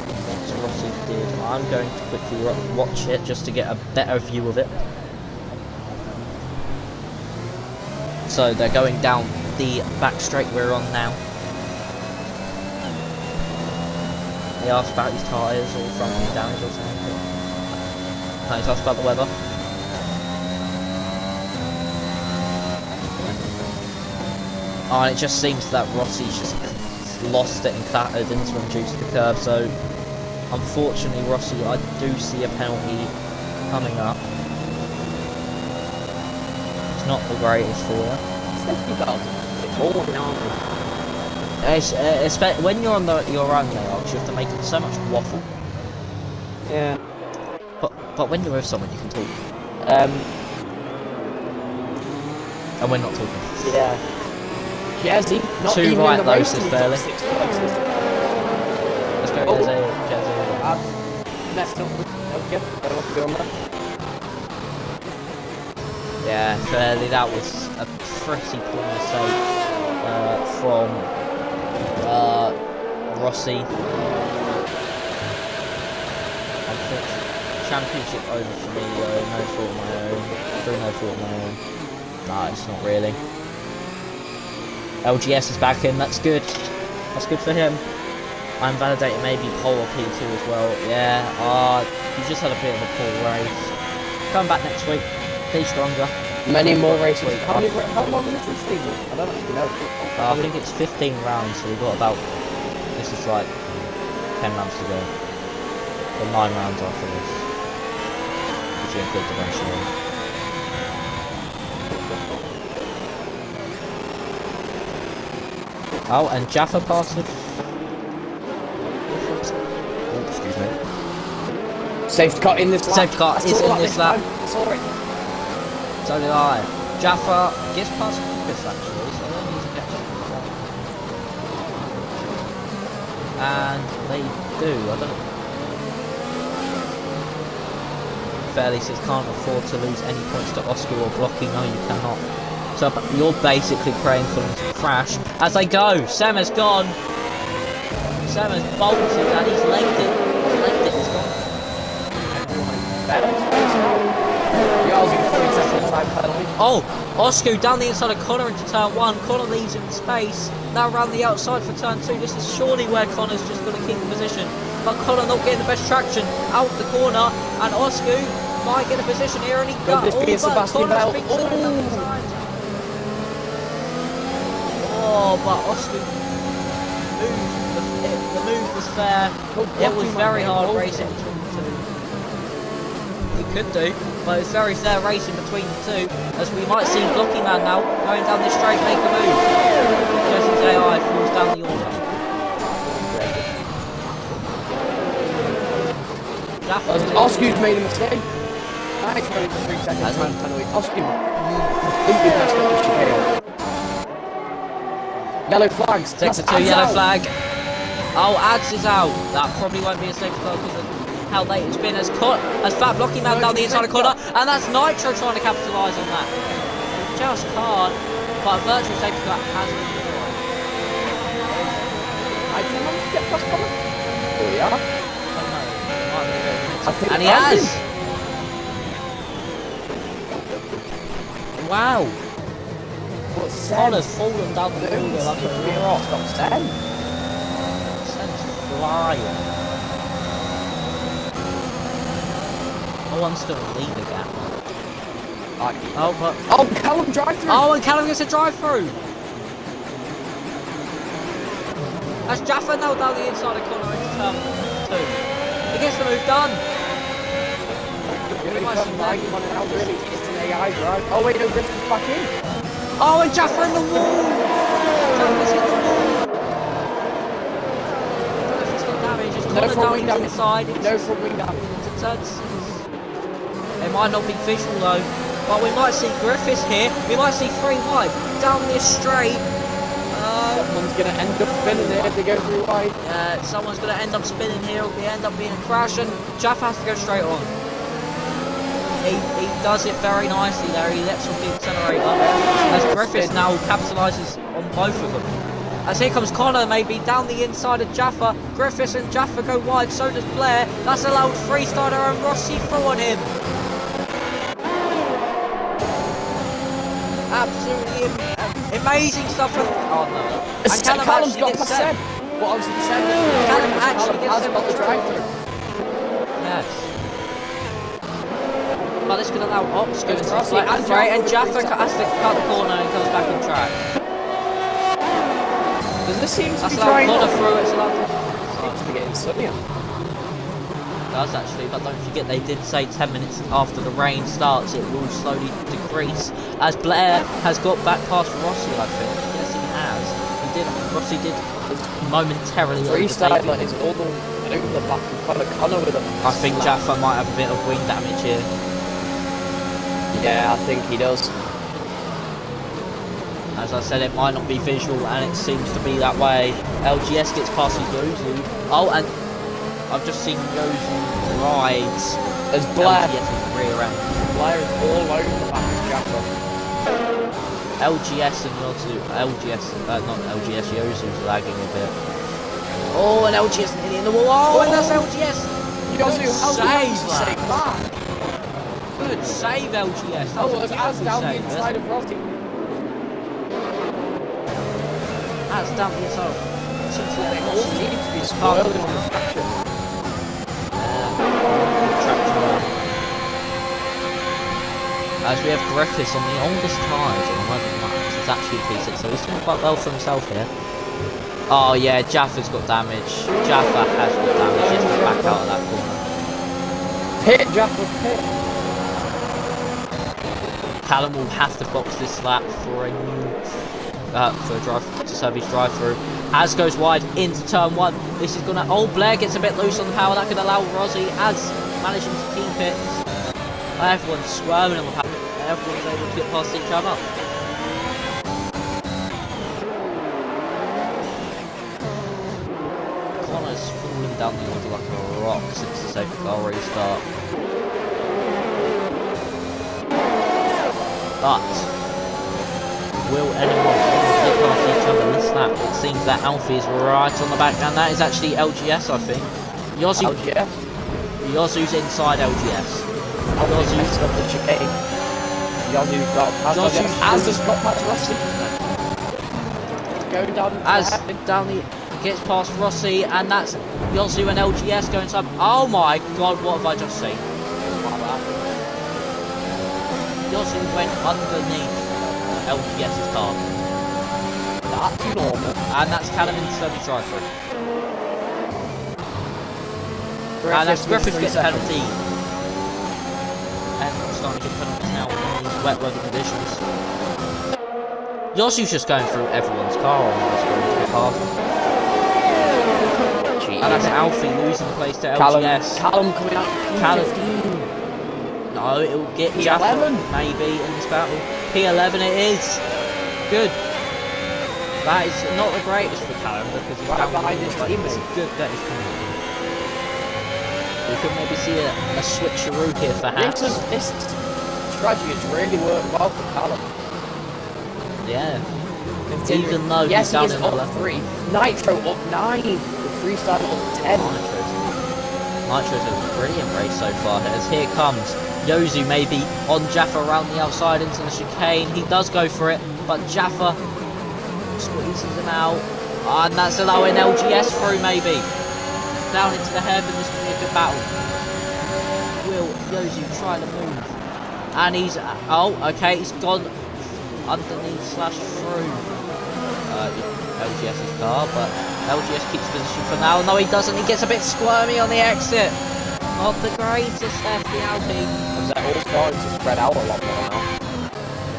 Rossi did. I'm going to quickly watch it just to get a better view of it. So they're going down the back straight we're on now. He asked about his tyres or front wheel damage or something. No, he's asked about the weather. Oh, and it just seems that Rossi's just lost it and clattered into him due to the curb, so unfortunately Rossi, I do see a penalty coming up. It's not the greatest for you. When you're on your own there, you have to make so much waffle. Yeah. But when you're with someone, you can talk. And we're not talking. Yeah. Jazzy, not Two even right in the though, race, sis he's Fairley. got 6 places. Let's go, Jazzy. I've messed up with okay. I don't know what to do on that. Yeah, Fairley, that was a pretty poor mistake from Rossi. Unfortunately, championship over for me though, no fault of my own. Through no fault of my own. Nah, it's not really. LGS is back in, that's good. That's good for him. I'm validating maybe pole or P2 as well. Yeah, he just had a bit of a poor race. Come back next week, be stronger. Many more races. How long is this season? I don't actually know. I think it's 15 rounds, so we've got about, this is like 10 rounds to go. So 9 rounds after this. If you include the race round. Oh, and Jaffa passed it. Oh, excuse me. Safety car in this lap. Safety car is in this lap. Sorry. So did I. Jaffa gets past this actually, so I don't need to catch up. And they do, I don't know. Fairly says can't afford to lose any points to Oscar or blocking. No, you cannot. So you're basically praying for them to crash as they go. Sema's gone. Sema's bolted and he's legged it. He's legged it. He's gone. Oh, Oscar down the inside of Connor into turn 1. Connor leaves him in space. Now around the outside for turn 2. This is surely where Connor's just going to keep the position. But Connor not getting the best traction out the corner. And Oscar might get a position here and he got but Oscar moved. The move was fair. It was very hard racing between the two. He could do, but it's very fair racing between the two. As we might see Blocky Man now going down this straight, make a move. Just as AI falls down the order. Oscar's made a mistake. Nice running for 3 seconds. Oscar completely messed up the chicane. Yellow flags. Takes a 2 yellow flag. Oh, Ads is out. That probably won't be a safety car because of how late it's been. As Fat Blocky Man down the inside of the corner, and that's Nitro trying to capitalise on that. Just can't. But a virtual safety car has been destroyed. I can manage to get past Connor. Here we are. And he has. Wow. Connor's fallen down the field like a rear off, got Sen. Sen's flying. No one's going to lead the gap. Oh, Callum drive through. Oh, and Callum gets a drive through. That's Jaffa now down the inside of Connor into turn 2. He gets the move done. Oh wait, no, Griffith's back in. Oh, and Jaffa in the wall! Jaffa's in the wall! Griffith's got damage, it's Connor down the inside. No front wing damage. Into turn 6. It might not be visual though, but we might see Griffiths here. We might see 3 wide down this straight. Someone's going to end up spinning here if they go through wide. Someone's going to end up spinning here. It'll end up being a crash, and Jaff has to go straight on. He does it very nicely there. He lets off the accelerator as Griffiths now capitalises on both of them. As here comes Connor, maybe down the inside of Jaffa. Griffiths and Jaffa go wide, so does Blair. That's allowed freestyler and Rossi through on him. Absolutely amazing stuff from... Oh no. And Callum's got past Seb. What I was going to say, Callum actually gets has got the drive-through. Yes. But this could allow Ops going to Rossi and Jaffa has to cut the corner and comes back on track. Does this seem to That's be allowed trying Connor through, it's allowed seems to be getting sunnier. It does actually, but don't forget they did say 10 minutes after the rain starts it will slowly decrease. As Blair has got back past Rossi, I think. Yes, he has. Rossi did momentarily Freestyle is all over the back of Connor with a I think Jaffa might have a bit of wing damage here. Yeah, I think he does. As I said, it might not be visual, and it seems to be that way. LGS gets past Yozu. Oh, and I've just seen Yozu rides As Blair. LGS's rear end. Blair is all over the back of Jaffa. LGS and Yozu, not LGS, Yozu's lagging a bit. Oh, and LGS nearly in the wall. Oh, and that's LGS. Yozu, save that. Good save, LGS. That was a that's down the save, inside of Rossi. That's down the inside. They all need to be spoiling on the traction. As we have Griffiths on the oldest tyres on 11 laps, it's actually P6, so he's doing quite well for himself here. Oh yeah, Jaffa's got damage. Jaffa has got damage. He has to back out of that corner. Hit Jaffa, hit. Callum will have to box this lap for a new for a drive to serve his drive through. Az goes wide into turn 1. This is gonna Blair gets a bit loose on the power. That could allow Rossi Az managing to keep it. Everyone's swerving on the power. Everyone's able to get past each other. Connor's fallen down the order like a rock since the safety car restart. But will anyone get past each other this lap? It seems that Alfie is right on the back, and that is actually LGS, I think. Yozu's inside LGS. Yozu's got the chicane. Yozu's got Az got past Rossi. Going down gets past Rossi, and that's Yozu and LGS going to. Oh my god, what have I just seen? Yozu went underneath LGS's car. That's normal. And that's Callum into the drive-through. And that's Griffiths gets a penalty. And we're starting to get penalties now in these wet weather conditions. Yosu's just going through everyone's car on this going to get past. And that's Alfie losing the place to LGS. Callum coming out. No, it will get Jaffa maybe in this battle. P11 it is. Good. That is not the greatest for Callum because he's down behind his team, but it's good that he's coming. We could maybe see a switcheroo here perhaps. This strategy has really worked well for Callum. Yeah. Even though yes, he's down he is in up 11. 3. Nitro up 9. The freestyle up 10. Nitro's a brilliant race so far. As here comes Yozu maybe on Jaffa around the outside into the chicane. He does go for it, but Jaffa squeezes him out. And that's allowing LGS through maybe. Down into the hairpin, this could be a good battle. Will Yozu try to move? And he's, okay, he's gone underneath slash through LGS's car, but LGS keeps position for now. No, he doesn't. He gets a bit squirmy on the exit. Not the greatest FD Alpine. They're all starting to spread out a lot more now.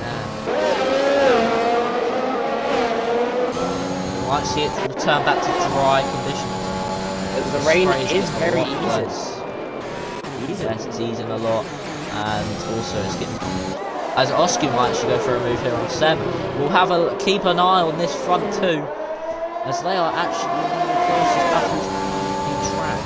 Yeah. Might see it return back to dry conditions. The rain is very easy. Yes, it's easing a lot, and also it's getting. As Oscar might actually go for a move here on Seb. We'll have keep an eye on this front two. as they are actually one of the closest battles in track.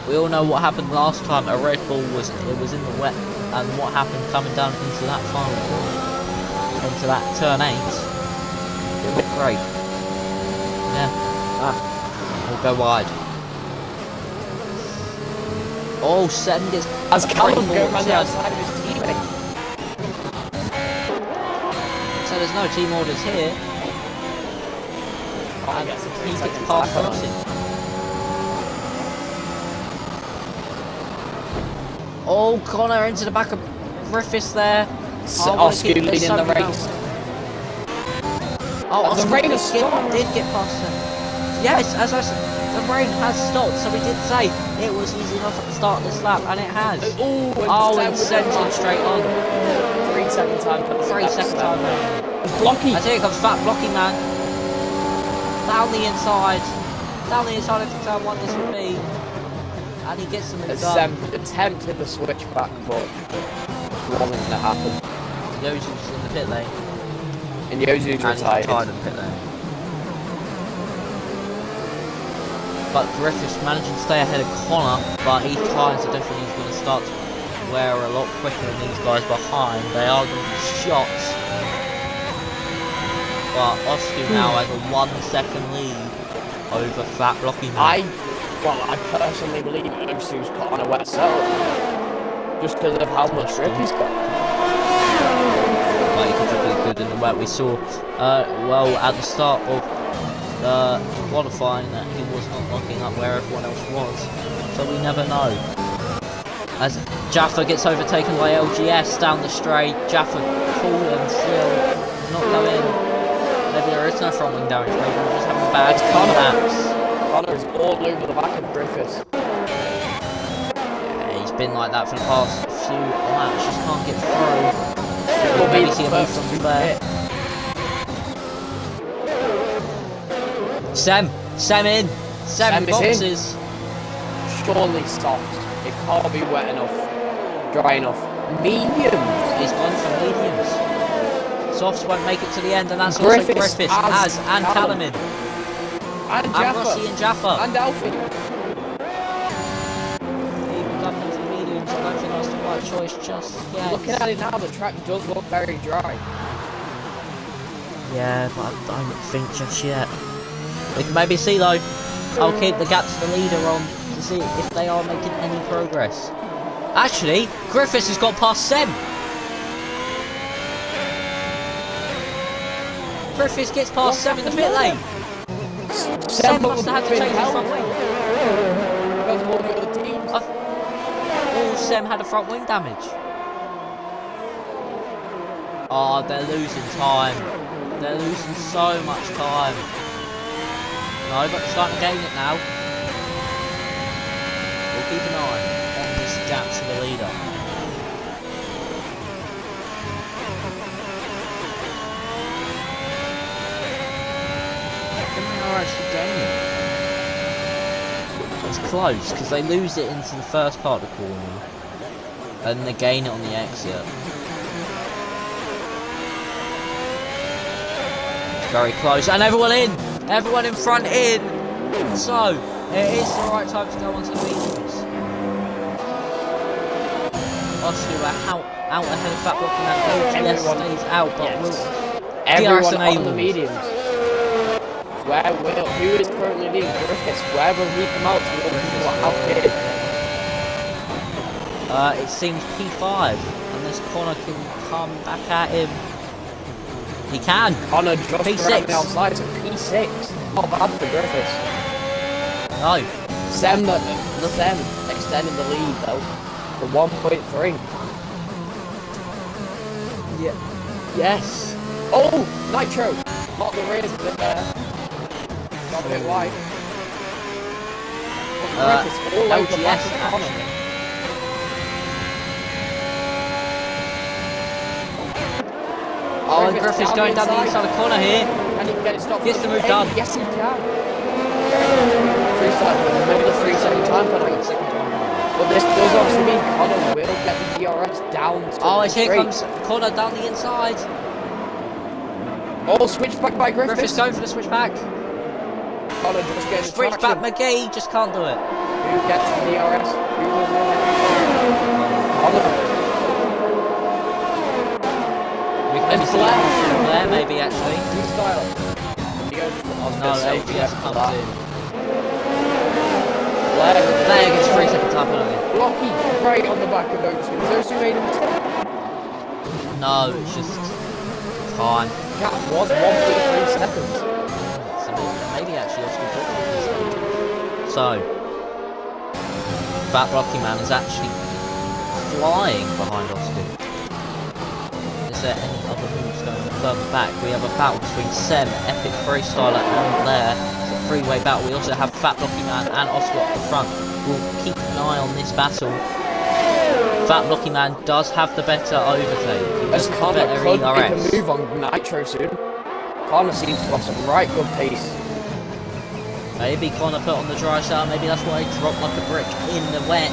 We all know what happened last time. A Red Bull was in the wet, and what happened coming down into that final corner, into that turn 8. It looked great. Yeah. We'll go wide. Oh, Sen gets as Callum goes around the outside of his teammate. So there's no team orders here. Oh, And yes, he gets past Rossi. Oh, Connor into the back of Griffiths there. Oscar leading the race. Oh, the rain has stopped. Did get past him. Yes, as I said, the rain has stopped, so we did say it was easy enough at the start of this lap, and it has. And sends him straight on. 3 second time. 3 second time. It's blocky. As here comes Fat Blocky Man. Down the inside. Down the inside of the turn 1 this would be. And he gets them in the gun. Attempted the switch back, but it wasn't going to happen. Yozu's in the pit lane. And Yozu's retired. In the pit lane. But Griffiths managing to stay ahead of Connor, but he finds that definitely he's going to start to wear a lot quicker than these guys behind. They are going to be shots. But Oscar now has a 1 second lead over Fat Blocky Man. I personally believe Yosu's put on a wet cell. Just because of how much grip he's got. Well, he could be good in the wet. We saw, well, at the start of qualifying that he was not locking up where everyone else was, so we never know. As Jaffa gets overtaken by LGS down the straight, Jaffa falling still, not going. Maybe there is no front wing damage, maybe we're just having bad laps. Connor's all over the back of Griffiths. Yeah, he's been like that for the past few laps, just can't get through. We'll maybe see a move from there. Sem in. Sem boxes. Surely soft. It can't be wet enough. Dry enough. Mediums. He's gone for mediums. Softs won't make it to the end, and that's also Griffiths, and Callum in. And Jaffa. Rossi and Jaffa. And Alfie. Even done them for mediums, I don't think that's the right choice just yet. Looking at it now, the track does look very dry. Yeah, but I don't think just yet. We can maybe see though. I'll keep the gap to the leader on to see if they are making any progress. Actually, Griffiths has got past Sem. Griffiths gets past Sem in the pit lane. Sem must have had to change his front wing. Oh, Sem had a front wing damage. Oh, they're losing time. They're losing so much time. No, but they're starting to gain it now. We'll keep an eye on this gap to the leader. Actually gaining. It's close because they lose it into the first part of the corner and they gain it on the exit. It's very close, and everyone in front in. So it is the right time to go onto the mediums. Oscar out ahead of Fat Blocky Man. LGS stays out, but will everyone on the mediums. Who is currently leading Griffiths? Where will he come out to what happened? It seems P5, unless Connor can come back at him. He can. Connor just P6. around the outside, so P6. Not bad for Griffiths. No. Sem extending the lead though to 1.3. Yeah. Yes. Oh, Nitro. Not the rear bit there. Got a bit wide. Griffiths all over the back of Connor. Oh, and Griffiths going down the inside of the corner here. And he can get it stopped. Gets the move done. Yes, he can. Maybe the 3 second time penalty. But this does obviously mean Connor will get the DRS down to oh, the here straight. comes Connor down the inside. Oh, switchback by Griffiths. Griffiths going for the switchback. Connor just getting the Switchback traction. McGee just can't do it. Who gets the DRS? Who was it? Connor. We can maybe see Blair, maybe actually. Freestyle. He goes, No, LGS comes in. Blair gets 3 second time penalty. Blocky right on the back of Osu. Has Osu made a mistake? No, it's just time. That was 1.3 seconds. So maybe actually Oscar did make a mistake. So, Fat Blocky Man is actually flying behind Oscar. Is there any other moves going further back? We have a battle between Sem, Epic Freestyler and Blair. It's a three-way battle. We also have Fat Blocky Man and Oscar at the front. We'll keep an eye on this battle. Fat Blocky Man does have the better overtake. As Connor could make a move on Nitro soon. Connor seems to have some right good pace. Maybe Connor put on the dry shell, maybe that's why he dropped like a brick in the wet.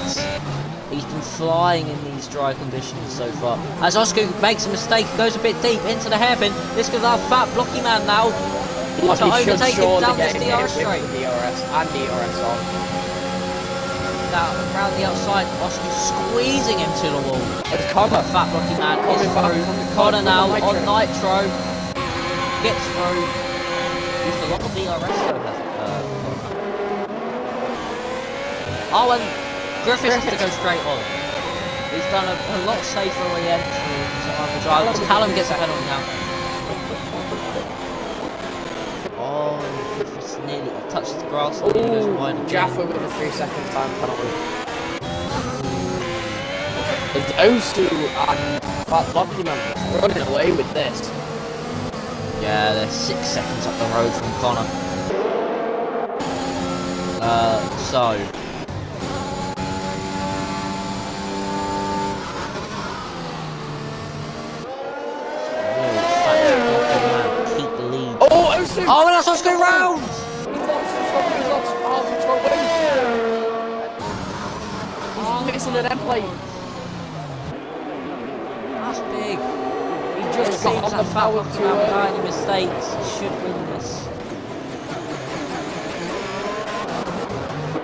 He's been flying in these dry conditions so far. As Oscar makes a mistake, goes a bit deep into the hairpin. This could allow Fat Blocky Man now to overtake him down this DRS straight. DRS and DRS on. Now, around the outside, Oscar squeezing him to the wall. It's Connor. Fat Blocky Man is through. Connor now on Nitro. Gets through. Used a lot of DRS though, hasn't Oh, and Griffiths has to go straight on. He's done a lot safer re-entry on the drive. Callum gets a penalty now. Oh, Griffiths nearly touches the grass and he goes wide again. Jaffa with a 3 second time penalty. It's Osu and Fat Blocky Man running away with this. Yeah, they're 6 seconds up the road from Connor. So keep the lead. Oh, Osu! Oh, and that's Oscar round! He's missing an end plate. That's big. He just got on the power to any mistakes. He should win this.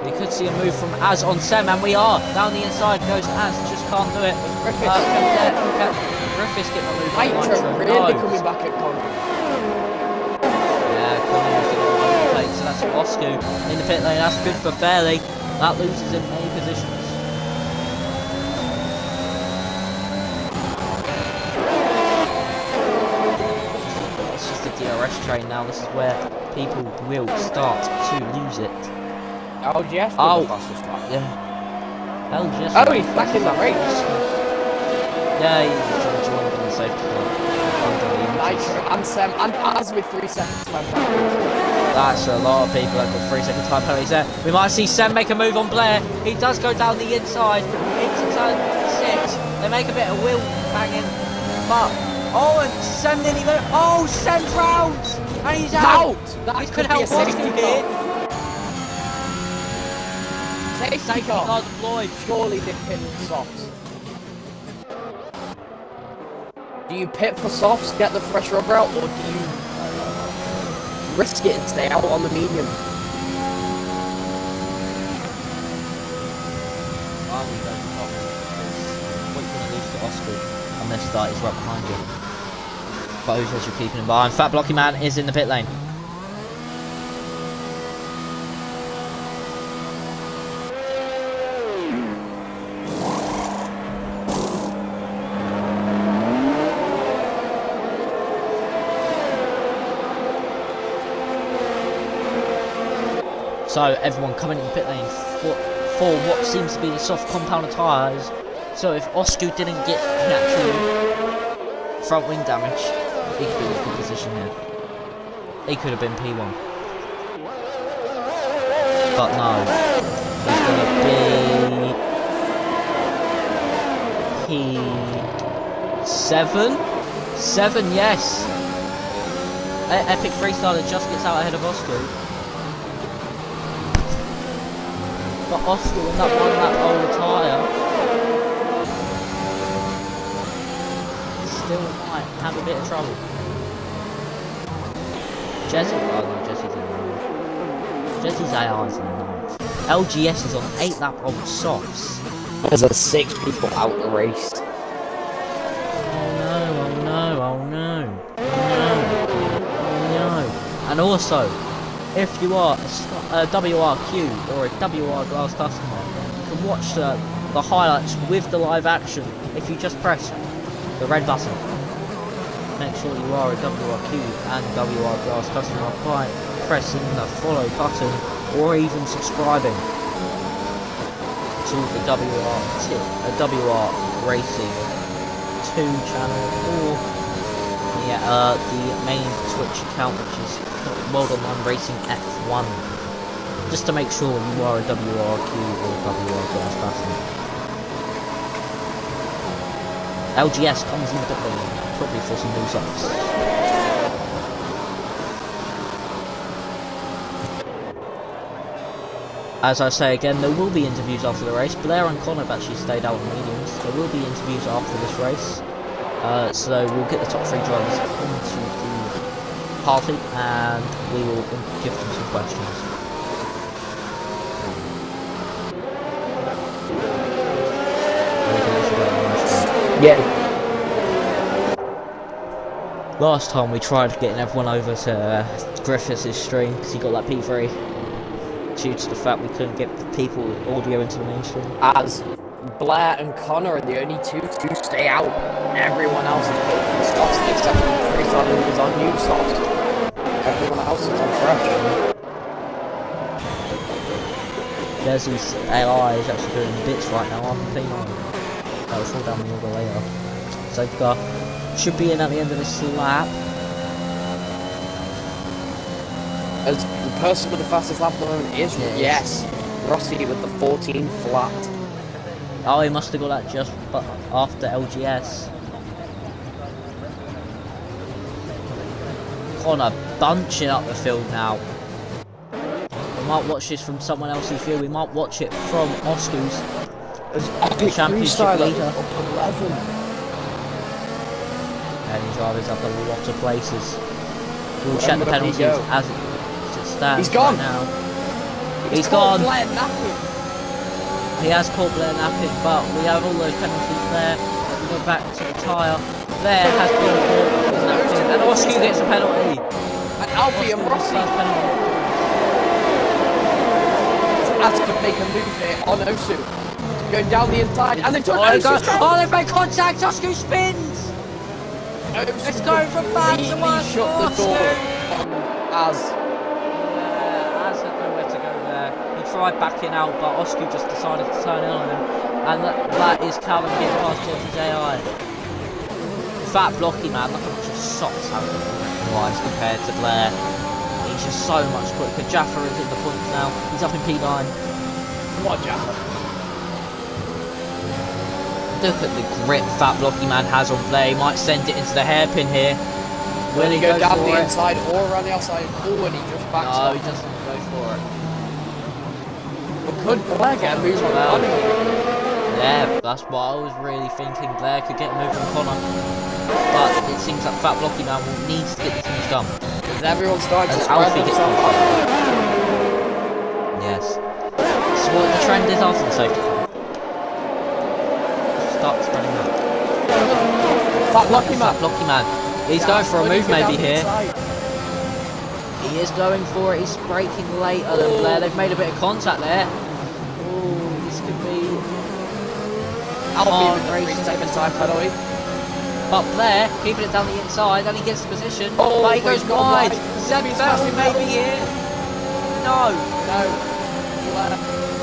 We could see a move from Az on Sem, and we are. Down the inside goes Az, just can't do it. Griffiths getting a move on Nitro really coming back at Connor. Yeah, Connor used to go on the plate, so that's Oscar in the pit lane. That's good for Fairley. That loses him many positions. It's just a DRS train now. This is where people will start to lose it. LGS Oh, the fastest lap. Yeah. LGS. Oh, he's back in the race. Yeah, he's joined in the safety car. Nitro and Sem and Az with 3 seconds time penalties. That's a lot of people that got 3 second time penalties there. We might see Sem make a move on Blair. He does go down the inside into turn 6. They make a bit of wheel banging, but and Sem didn't even. Oh, Sem's round, and he's out. That He could help Oscar here. Safety car deployed. Surely they pit for softs. Do you pit for softs, get the fresh rubber out, or do you risk it and stay out on the medium? Why are we going top? What are you going to lose to Oscar unless that is right behind you? Both as you're keeping him behind. Fat Blocky Man is in the pit lane. So everyone coming in the pit lane for what seems to be the soft compound tyres. So if Oscar didn't get natural front wing damage, he could be in a good position here. He could have been P1. But no. He's going to be P7? 7, yes. Epic Freestyler just gets out ahead of Oscar. But Oscar with that one lap over tyre still might have a bit of trouble. Jesse, oh no, Jesse's in 9th. Jesse's AI is in 9th. LGS is on 8 lap on softs. There's a 6 people out the race. Oh no, oh no, oh no, oh no. And also, if you are a WRQ or a WR Glass customer, you can watch the highlights with the live action if you just press the red button. Make sure you are a WRQ and WR Glass customer by pressing the follow button or even subscribing to the WR Racing 2 channel or the main Twitch account, which is World Online Racing F1, just to make sure you are a WRQ or WR Glass customer. LGS comes in probably for some new softs. As I say again, there will be interviews after the race. Blair and Connor have actually stayed out in meetings. There will be interviews after this race. So we'll get the top 3 drivers into the party and we will give them some questions. Yeah. Last time we tried getting everyone over to Griffiths' stream because he got that P3 due to the fact we couldn't get the people audio into the mainstream. As Blair and Connor are the only 2 to stay out. Everyone else is both for softs except for Freestyle who is on new softs. Everyone else is on fresh. Jesse's AI is actually doing bits right now. I'm thinking that will fall down the order later. Safeguard should be in at the end of this lap. As the person with the fastest lap at the moment is, yes, Rossi with the 14 flat. Oh, he must have got that just after LGS. Connor bunching up the field now. We might watch this from someone else's view. We might watch it from Oscar's championship leader. And he drivers up a lot of places. We'll check the penalties as it stands. He's gone right now. He's gone. He has caught Blair napping, but we have all those penalties there. We go back to the tyre. Blair has been caught napping, and Oscar gets a penalty. And Alfie and Rossi. As could make a move here on Osu. Going down the inside, and they've done they've made contact. Oscar spins. It's going from bad to worse. Shut the door. As had nowhere to go there. He tried backing out, but Oscar just decided to turn in on him, and that is Callum getting past Jesse's AI. Fat blocky man, look how much of socks wise compared to Blair. He's just so much quicker. Jaffa is in the points now. He's up in P9. What Jaffa? Look at the grip Fat Blocky Man has on Blair. He might send it into the hairpin here. Will he go down the inside or around the outside? Oh, and he just backs off. No, he doesn't go for it. But could Blair get a move on Connor? Yeah, that's what I was really thinking. Blair could get a move on Connor. But it seems like Fat Blocky Man needs to get this move done. Because everyone's starting to spread Alfie gets themselves out. Yes. So what the trend is after the safety car. Start spreading out. Fat Blocky Man. He's going for a move maybe here. He is going for it. He's braking later than Blair. They've made a bit of contact there. Ooh, this could be Alfie with the 3-second time penalty. But Blair keeping it down the inside, and he gets the position. Oh, but he goes wide. Seb Felton maybe here. No.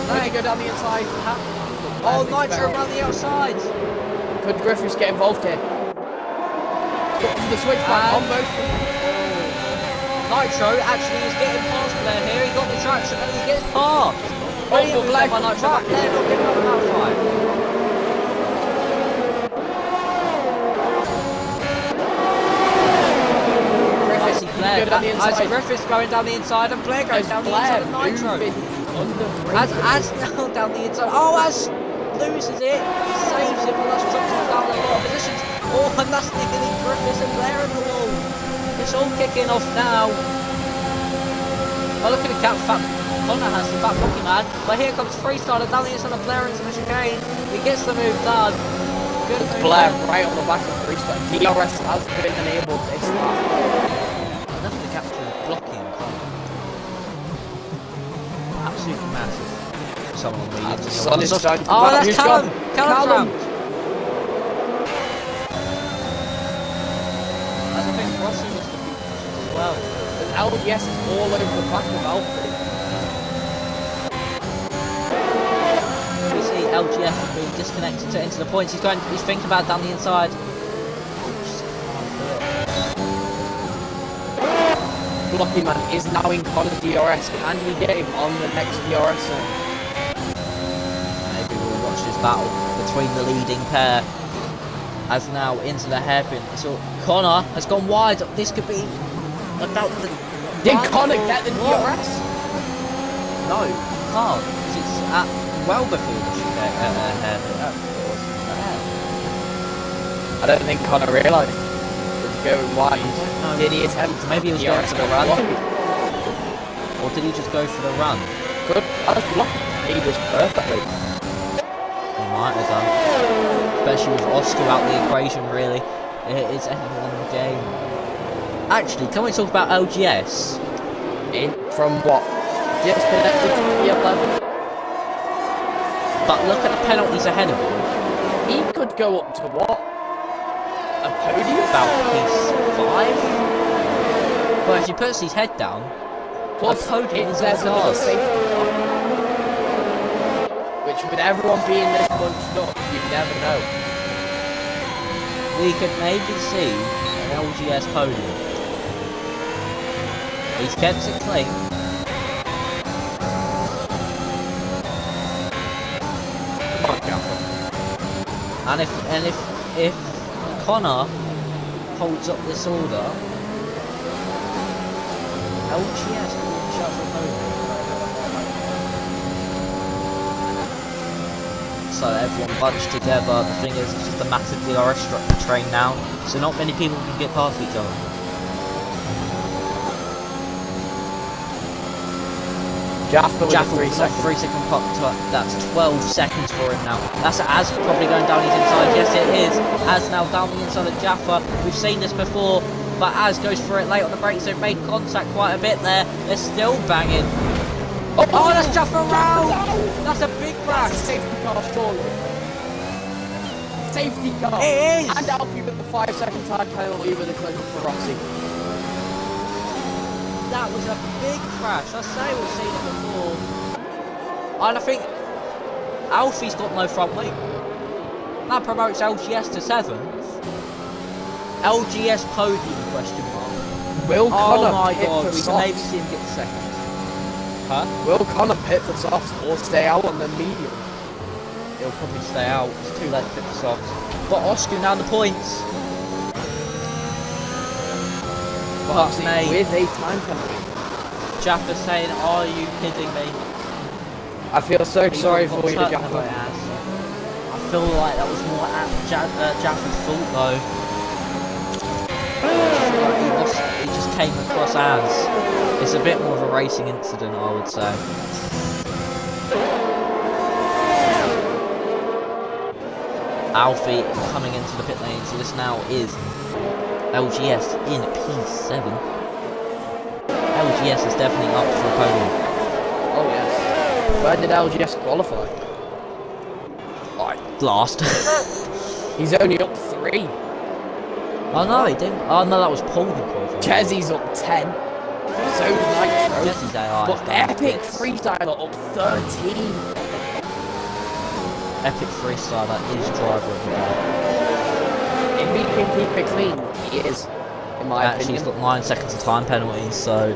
Blair go down the inside. Oh, Nitro around the outside. Could Griffiths get involved here? The switchback on both. Nitro actually is getting past Blair here. He got the traction and he gets past. Brilliant Blair by Nitro. But Blair not giving up an outside. Isaac Griffiths going down the inside and Blair going down the inside of Nitro. As now down the inside. Oh, as loses it, saves it, but that's dropped him down a lot of positions. Oh, and that's nearly Griffiths and Blair in the wall. It's all kicking off now. Well, look at the cap. Connor has the fat blocky man. But here comes Freestyler down the inside of Blair into the chicane. He gets the move done. Good move Blair done. right on the back of Freestyler. DRS has been enabled this time. Look at the capture blocking Connor. Absolutely massive. Someone on The the sun is starting to Oh, come out. that's Who's Callum! gone? Callum! That's a big Rossi was the as well. LGS is all over the back of Alfred. We see LGF being disconnected into the points. He's thinking about it down the inside. Just can't do it. Blocky man is now in Connor's DRS. Can he get him on the next DRS zone? Maybe we'll watch this battle between the leading pair. As now into the hairpin. So Connor has gone wide. This could be about the... Did Connor get the DRS? No, he can't. 'Cause it's at well before the hairpin. I don't think Connor realised it was going wide. Did he attempt? Maybe he was going for the run. Or did he just go for the run? Good. That was blocked. He was perfectly. He might have done. Especially with Oscar out the equation, really. It is anyone's game. Actually, can we talk about LGS? From what? Disconnected to P11? But look at the penalties ahead of him. He could go up to what? A podium? About P5? But if he puts his head down, Plus, a podium is there's another cars. safety car. Which, with everyone being this bunched up, you never know. We could maybe see an LGS podium. He's kept it clean. Come on, Gaffer. And if Connor holds up this order, LGS could watch out for a podium. So everyone bunched together. The thing is, it's just a massive DRS train now, so not many people can get past each other. Jaffa with Jaffa a 3 with a second. 3 second pop. That's 12 seconds for him now. That's Az probably going down his inside. Yes, it is. Az now down the inside of Jaffa. We've seen this before, but Az goes for it late on the brakes. They've made contact quite a bit there. They're still banging. Oh, that's Jaffa round! That's a big crash. That's a safety car, surely. Safety car. It is. And Alfie with the 5 second time penalty with a click up for Rossi. That was a big crash. I say we've seen it before. And I think Alfie's got no front wing. That promotes LGS to 7th. LGS podium question mark. Will Connor Oh my pit god, for we can softs? maybe see him get 2nd. Huh? Will Connor pit for softs or stay out on the medium? He'll probably stay out. It's too late to pit the softs. But Oscar now the points. But mate, With a time penalty. Jaffa saying, are you kidding me? I feel so He sorry got for you, turned Jaffa. by Az. I feel like that was more at Jaffa's fault though. He just came across Az. It's a bit more of a racing incident, I would say. Alfie coming into the pit lane, so this now is LGS in P7. LGS is definitely up for a podium. Oh yes. Where did LGS qualify? Alright, last. He's only up 3. Oh no, he didn't. Oh no, that was Paul who qualified. Chezzy's up 10. So's Nitro. Jesse's AI. But Epic Freestyler up 13. Epic Freestyler is driver of the day. If he can keep it clean, he is. In my Actually, he's opinion. got 9 seconds of time penalties, so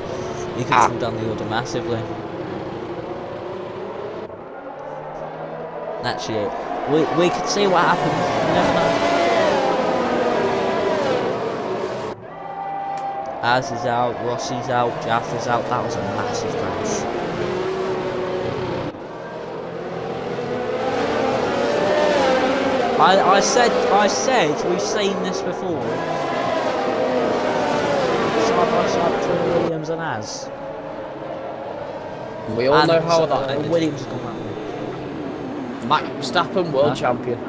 he could have done the order massively. Actually, we could see what happens. You never know. Az is out, Rossi's out, Jaffa's out. That was a massive crash. I said we've seen this before. Side by side between Williams and Az. We all know how that ended. Williams has gone round. Max Verstappen, world champion.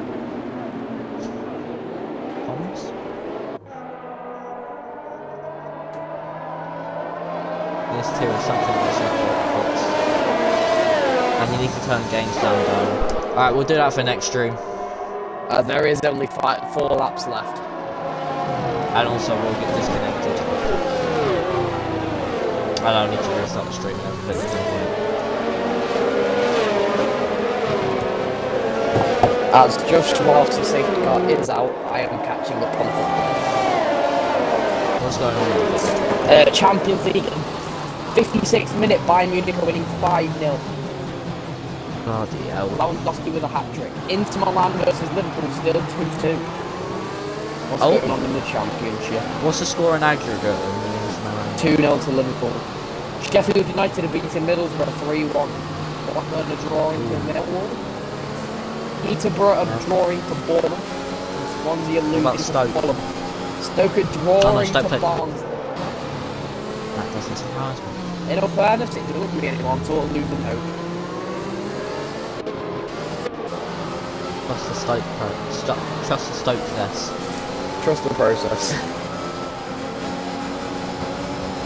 Thomas? This tier is something that's fix. And you need to turn games down. Alright, we'll do that for next stream. There is only 4 laps left. And also we'll get disconnected. And I'll need to restart the stream now. As just whilst the safety car is out, I am catching up on football. What's going on with this? Champions League, 56th minute, Bayern Munich are winning 5-0. Bloody hell. Lewandowski with a hat-trick. Inter Milan versus Liverpool, still 2-2. What's going on in the championship? What's the score in aggregate? 2-0 to Liverpool. Sheffield United are beating Middlesbrough 3-1. Watford are drawing to Millwall. Peterborough are drawing to Bournemouth. Swansea are losing to Fulham. Stoke are drawing to Barnsley. That doesn't surprise me. In all fairness, it doesn't be anyone sort of losing hope. Trust the Stoke trust the Stoke test. Trust the process.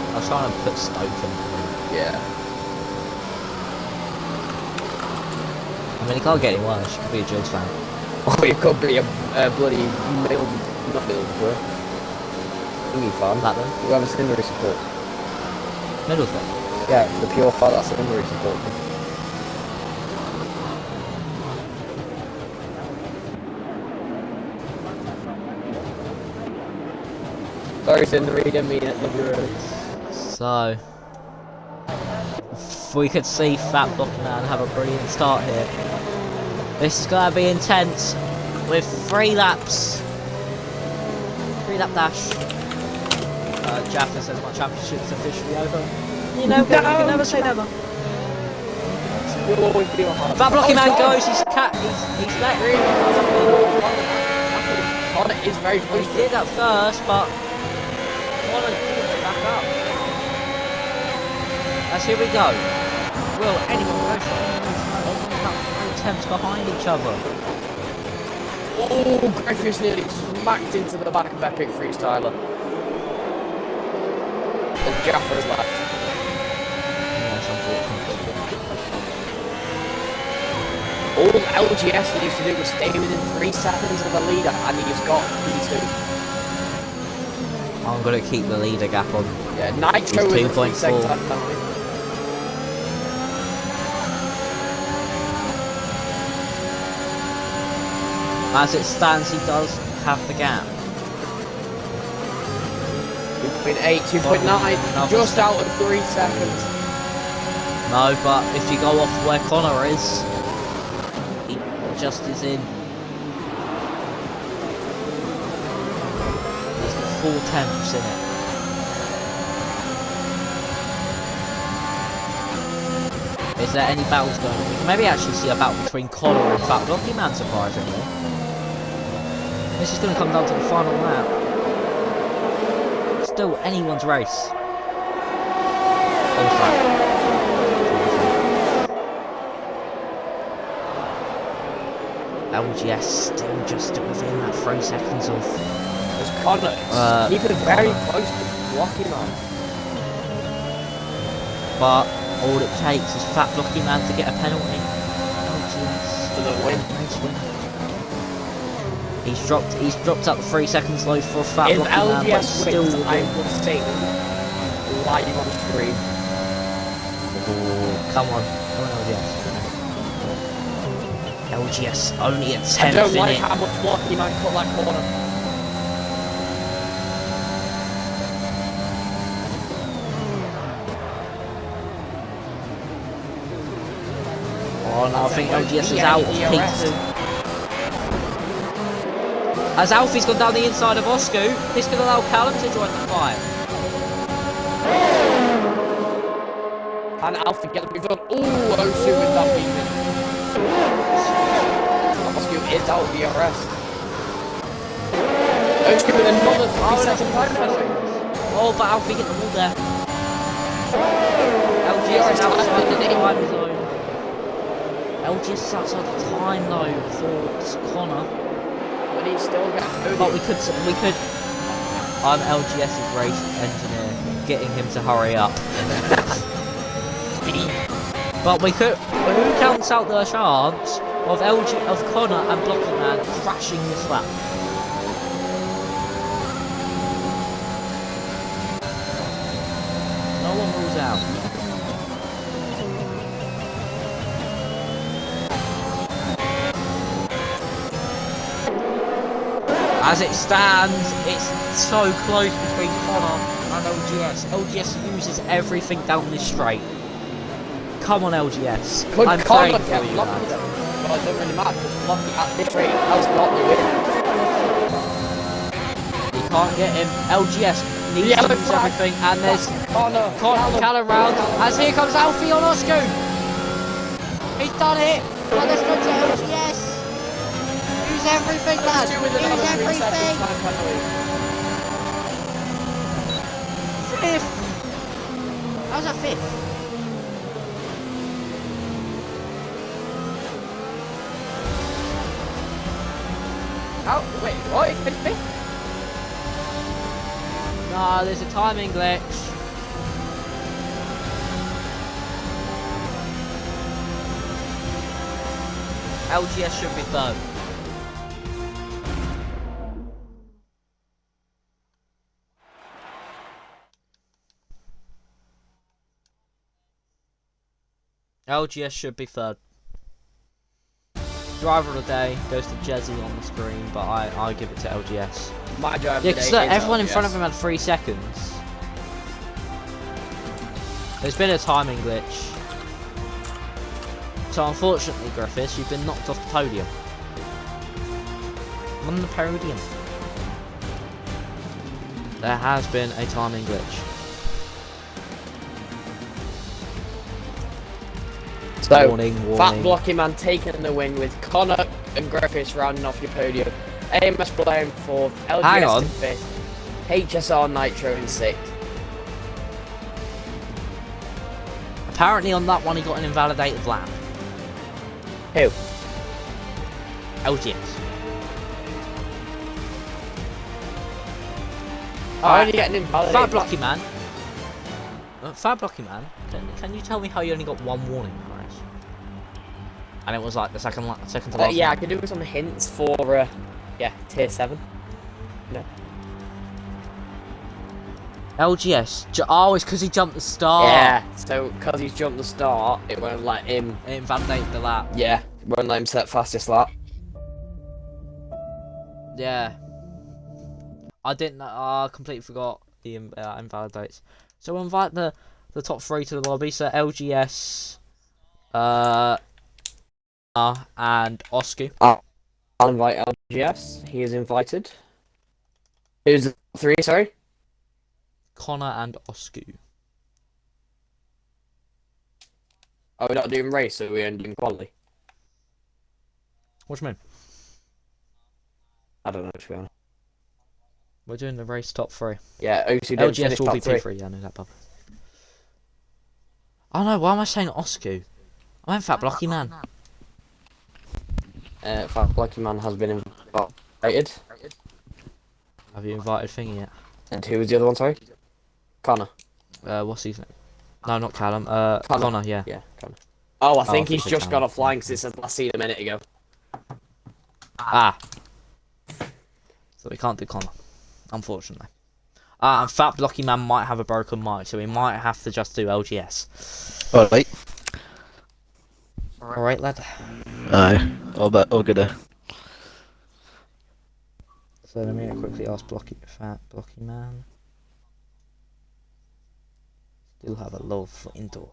I was trying to put Stoke in. Yeah. I mean, it can't get any worse. You could be a Gills fan. Oh, you could be a bloody Middlesbrough. Thingy fan. Blackburn? You have a secondary support. Middlesbrough? Yeah, the pure fan, that's secondary support. Sorry, Cinder, you didn't mean it. Love you early. So, if we could see Fat Blockman have a brilliant start here. This is going to be intense with 3 laps. 3-lap dash. Jaffa says my championship is officially over. You know, you can never say never. You'll always be on hard. Fat Blockman goes, he's let Connor is very close. He did at first, but Connor pulled it back up. As here we go. Will anyone go for it? Attempts behind each other. Oh, Griffiths nearly smacked into the back of Epic Freestyler. And Jaffa is left. Yes, unfortunately. All LGS needs to do was stay within 3 seconds of the leader, and he's got P2. I'm going to keep the leader gap on. Yeah, Nitro with a 3 second time penalty. As it stands, he does have the gap. 2.8, 2.9, just out of 3 seconds. No, but if you go off where Connor is, he just is in. He's got 4 tenths in it. Is there any battles going on? We can maybe actually see a battle between Connor and Fat Blocky Man, surprisingly. This is going to come down to the final lap. Still anyone's race. LGS still just within that 3 seconds of. There's Connor keeping very close to Blocky Man. But all it takes is Fat Blocky Man to get a penalty. LGS For the win. Nice win. He's dropped up 3 seconds low for a Fat Blocky Man, but LGS still wins, I will sing live on stream. Come on LGS. LGS only a 10th I don't like in it. how much Blocky Man cut that corner. Oh no, I think LGS is out of P2. As Alfie's gone down the inside of Oscu, this could allow Callum to join the fight. Can Alfie get the move on? Ooh, Osu with that beating. Oscu is out of the arrest. Oscu with another 3 second time penalty. Oh, but Alfie get the ball there. LGS LGS is outside the time zone. LGS is outside the time though for Connor. But he's still got. But we could. I'm LGS's race engineer, getting him to hurry up. But we could. Who counts out the chance of Connor and Blocky Man crashing this lap? No one rules out. As it stands, it's so close between Connor and LGS. LGS uses everything down this straight. Come on, LGS. Could I'm Connor praying get for you, Blocky lads. though? Well, it doesn't really matter because Blocky at this rate has got the win. He can't get him. LGS needs to use everything, and there's Connor around. As here comes Alfie on Oscar. He's done it. But let's go to LGS. Use everything, lads. Use everything. Fifth. How's that fifth? Oh, wait, what? It's been fifth? Nah, there's a timing glitch. LGS should be third. LGS should be third. Driver of the day goes to Jezzy on the screen, but I give it to LGS. My driver Yeah, because everyone in front of him had 3 seconds. There's been a timing glitch. So unfortunately, Griffiths, you've been knocked off the podium. On the podium. There has been a timing glitch. So, warning. Fat Blocky Man taking the win with Connor and Griffiths rounding off your podium. AMS Blow in 4th, LGS in 5th, HSR Nitro in 6th. Apparently on that one he got an invalidated lap. Who? LGS. I only get an invalidated. Fat Blocky Man. Fat Blocky Man, can you tell me how you only got 1 warning in the race? And it was like the second to last. Yeah, one. I could do some hints for, tier 7. No. LGS. Oh, it's because he jumped the start. Yeah, so because he's jumped the start, it won't let him. It invalidated the lap. Yeah, it won't let him set fastest lap. Yeah. I didn't know. I completely forgot the invalidates. So we'll invite the top 3 to the lobby. So LGS, and Oscar. I'll invite LGS. He is invited. Who's the 3? Sorry. Connor and Oscar. Are we not doing race? Or are we only doing quality? What do you mean? I don't know, to be honest. We're doing the race top 3. Yeah, O2 didn't LGS finish will top be 3. P3. Yeah, I know that, Bob. Oh no, why am I saying Oscar? I meant Fat Blocky Man. Fat Blocky Man has been invited. Have you invited Thingy yet? And who was the other one, sorry? Connor. What's his name? No, not Callum. Connor, yeah. Yeah, Connor. Oh, I think I he's think just Connor. got offline because it says last seen a minute ago. Ah. So we can't do Connor, unfortunately. And Fat Blocky Man might have a broken mic, so we might have to just do LGS. Alright. Alright, lad. Aye. All good. So let me quickly ask Fat Blocky Man. Still have a love for indoor.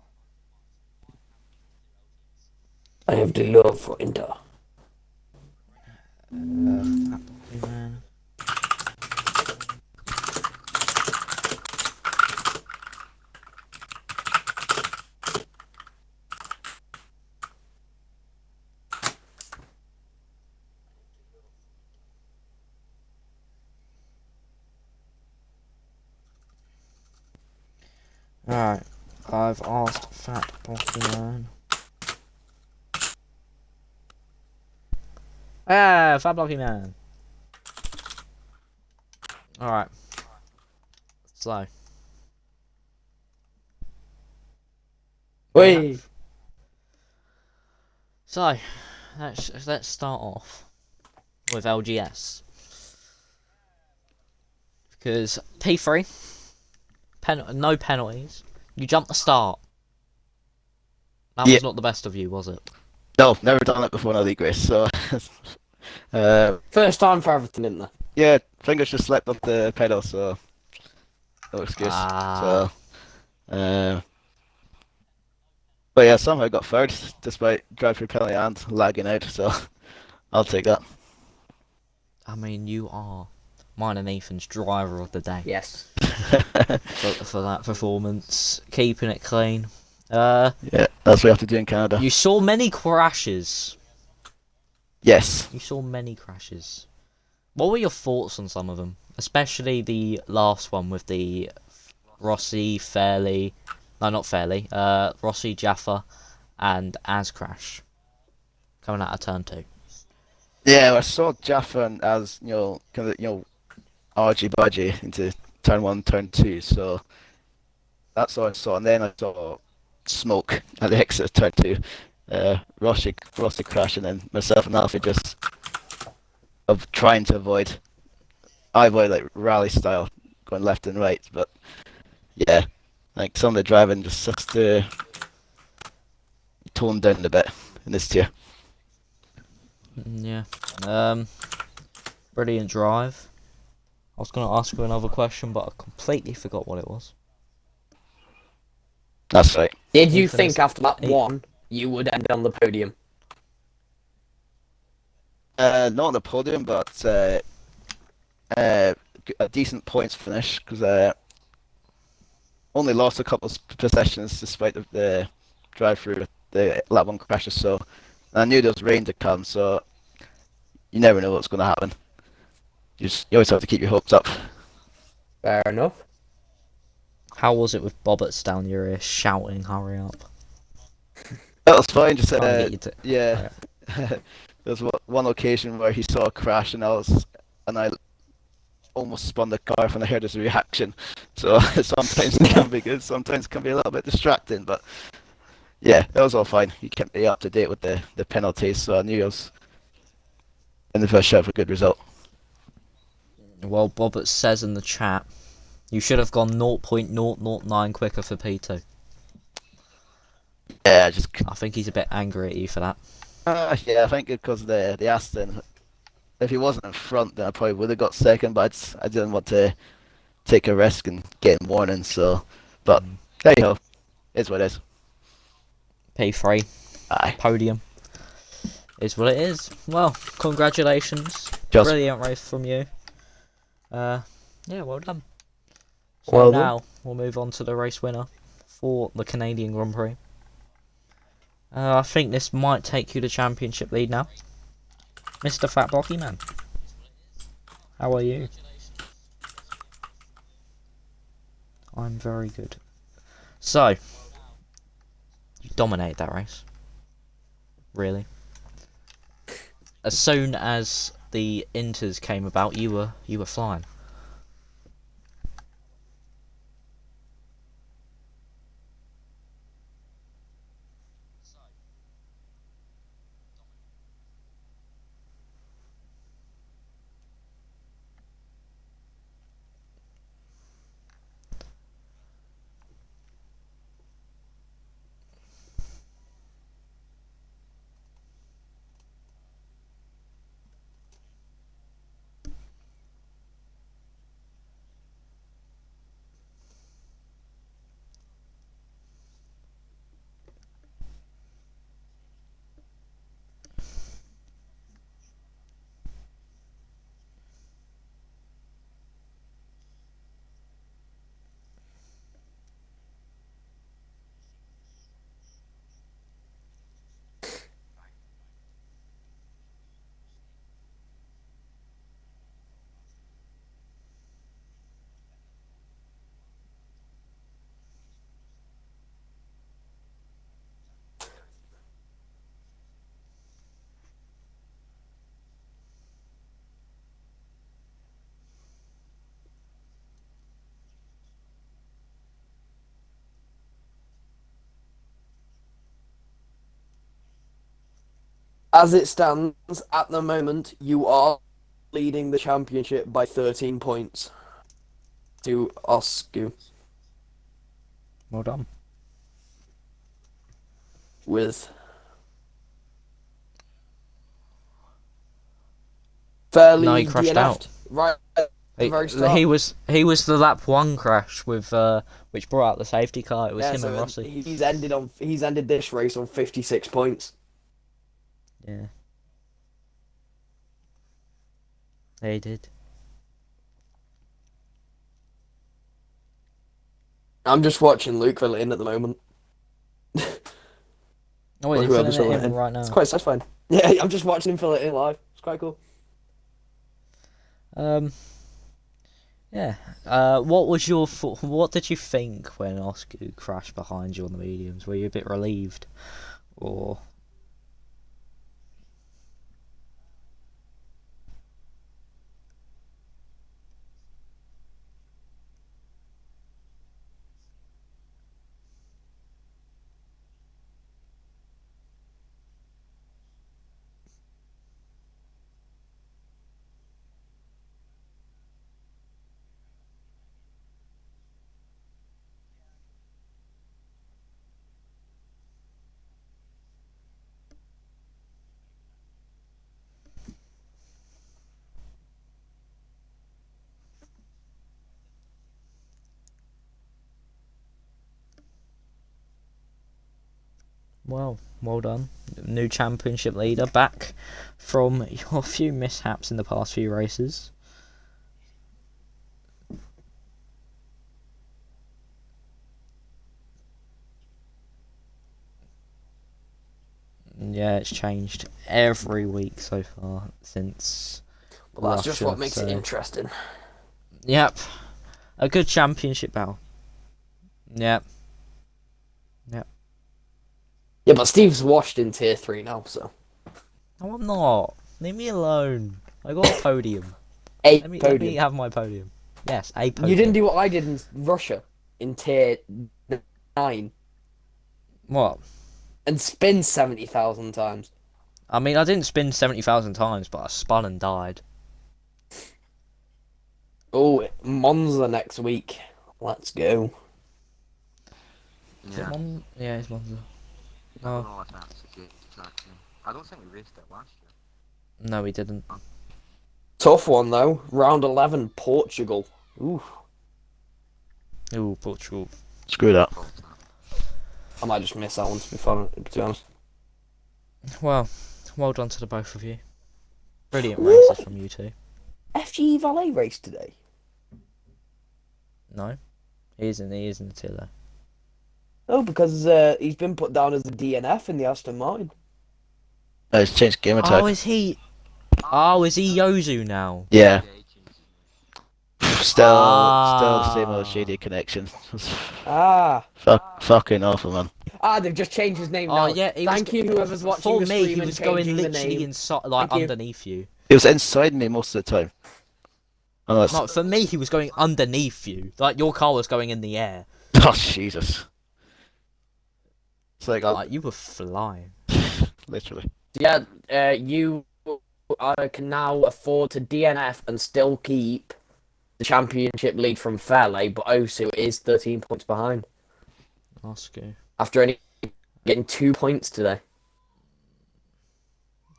I have the love for indoor. Fat Blocky Man. Alright. I've asked Fat Blocky Man. Fat Blocky Man. Alright. So. Wait. So, let's start off with LGS. Because P3, no penalties. You jumped the start. That Yeah. was not the best of you, was it? No, never done it before in a league race, so First time for everything, isn't there? yeah, fingers just slipped off the pedal, so no excuse. Ah. So but yeah, somehow got third despite drive-through penalty and lagging out, so I'll take that. I mean, you are mine and Ethan's driver of the day. Yes. For that performance, keeping it clean. Yeah, that's what we have to do in Canada. You saw many crashes. Yes. You saw many crashes. What were your thoughts on some of them? Especially the last one with the Rossi, Fairley... No, not Fairley. Rossi, Jaffa, and Az crash. Coming out of turn 2. Yeah, I saw Jaffa and as kind of argy budgy into turn 1, turn 2, so that's all I saw. And then I saw smoke at the exit of turn 2. Rossi crashing, and myself and Alfie just of trying to avoid. I avoid like rally style, going left and right, but yeah, like some of the driving just has to tone down a bit in this tier. Yeah. Brilliant drive. I was going to ask you another question, but I completely forgot what it was. That's right. Did you Ethan think is- after that E- one you would end on the podium? Not on the podium, but a decent points finish because only lost a couple of possessions despite the drive through the lap 1 crashes. So I knew there was rain to come, so you never know what's going to happen. You always have to keep your hopes up. Fair enough. How was it with Bobbett's down your ear shouting, hurry up? That was fine. Just Trying to get you to... yeah. There's one occasion where he saw a crash and I almost spun the car when I heard his reaction. So sometimes it can be good, sometimes it can be a little bit distracting. But yeah, it was all fine. He kept me up to date with the penalties, so I knew I was in the first show for a good result. Well, Bobbert says in the chat, you should have gone 0.009 quicker for P2. Yeah, I think he's a bit angry at you for that. yeah, I think because the Aston, if he wasn't in front, then I probably would have got second. But I didn't want to take a risk and get warning. So, but there you go. It's what it is. P3 Aye. podium is what it is. Well, congratulations. Just Brilliant race from you. Yeah, well done. So Well done. now we'll move on to the race winner for the Canadian Grand Prix. I think this might take you to championship lead now. Mr. Fat Blocky Man. How are you? I'm very good. So, you dominated that race. Really. As soon as the inters came about, you were flying. As it stands at the moment, you are leading the championship by 13 points to Oscu Well done. with fairly No, he crashed out. Right at the very start. He was the lap 1 crash with which brought out the safety car. It was him and Rossi. He's ended this race on 56 points. Yeah. They did. I'm just watching Luke fill it in at the moment. Oh, wait, Or he's filling it in right now. It's quite satisfying. Yeah, I'm just watching him fill it in live. It's quite cool. Yeah. What did you think when Oscar crashed behind you on the mediums? Were you a bit relieved, or? Well done. New championship leader, back from your few mishaps in the past few races. Yeah, it's changed every week so far since Well, that's just Russia, what makes it interesting. Yep. A good championship battle. Yep. Yeah, but Steve's washed in tier 3 now, so. No, I'm not. Leave me alone. I got a podium. Let Let me have my podium. Yes, a podium. You didn't do what I did in Russia in tier 9 What? and spin 70,000 times. I mean, I didn't spin 70,000 times, but I spun and died. Oh, Monza next week. Let's go. Yeah, yeah, it's Monza. No, that's a good traction. I don't think we raced it last year. No, we didn't. Tough one, though. Round 11, Portugal. Ooh. Ooh, Portugal. Screw that. I might just miss that one, to be honest. Well done to the both of you. Brilliant races from you two. FGE Valet race today. No, he isn't the tier though. Oh, because he's been put down as a DNF in the Aston Martin. No, it's changed game attack. Oh, is he Yozu now? Yeah. Still the same old shady connection. Fucking awful, man. They've just changed his name Oh now. yeah, Thank you, whoever's watching for the me, stream he and was going changing the literally name. inside, like Thank you. underneath you. It was inside me most of the time. Oh, No, for me, he was going underneath you. Like your car was going in the air. oh Jesus. It's like You were flying. literally. Yeah, you can now afford to DNF and still keep the championship lead from Fairley, but Osu is 13 points behind. Oscar. After only getting 2 points today.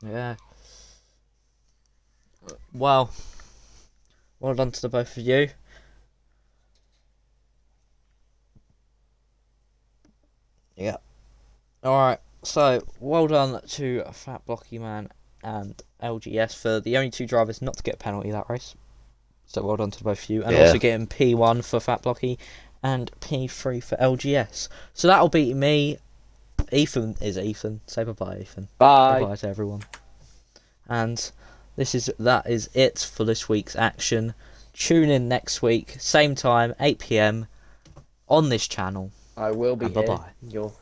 Yeah. Well done to the both of you. Yeah. Alright, so well done to Fat Blocky Man and LGS for the only two drivers not to get a penalty that race. So well done to both of you. And also getting P1 for Fat Blocky and P3 for LGS. So that'll be me. Ethan is Ethan. Say bye-bye, Ethan. Bye. Bye to everyone. And that is it for this week's action. Tune in next week, same time, 8 PM on this channel. I will be and here. bye-bye. You'll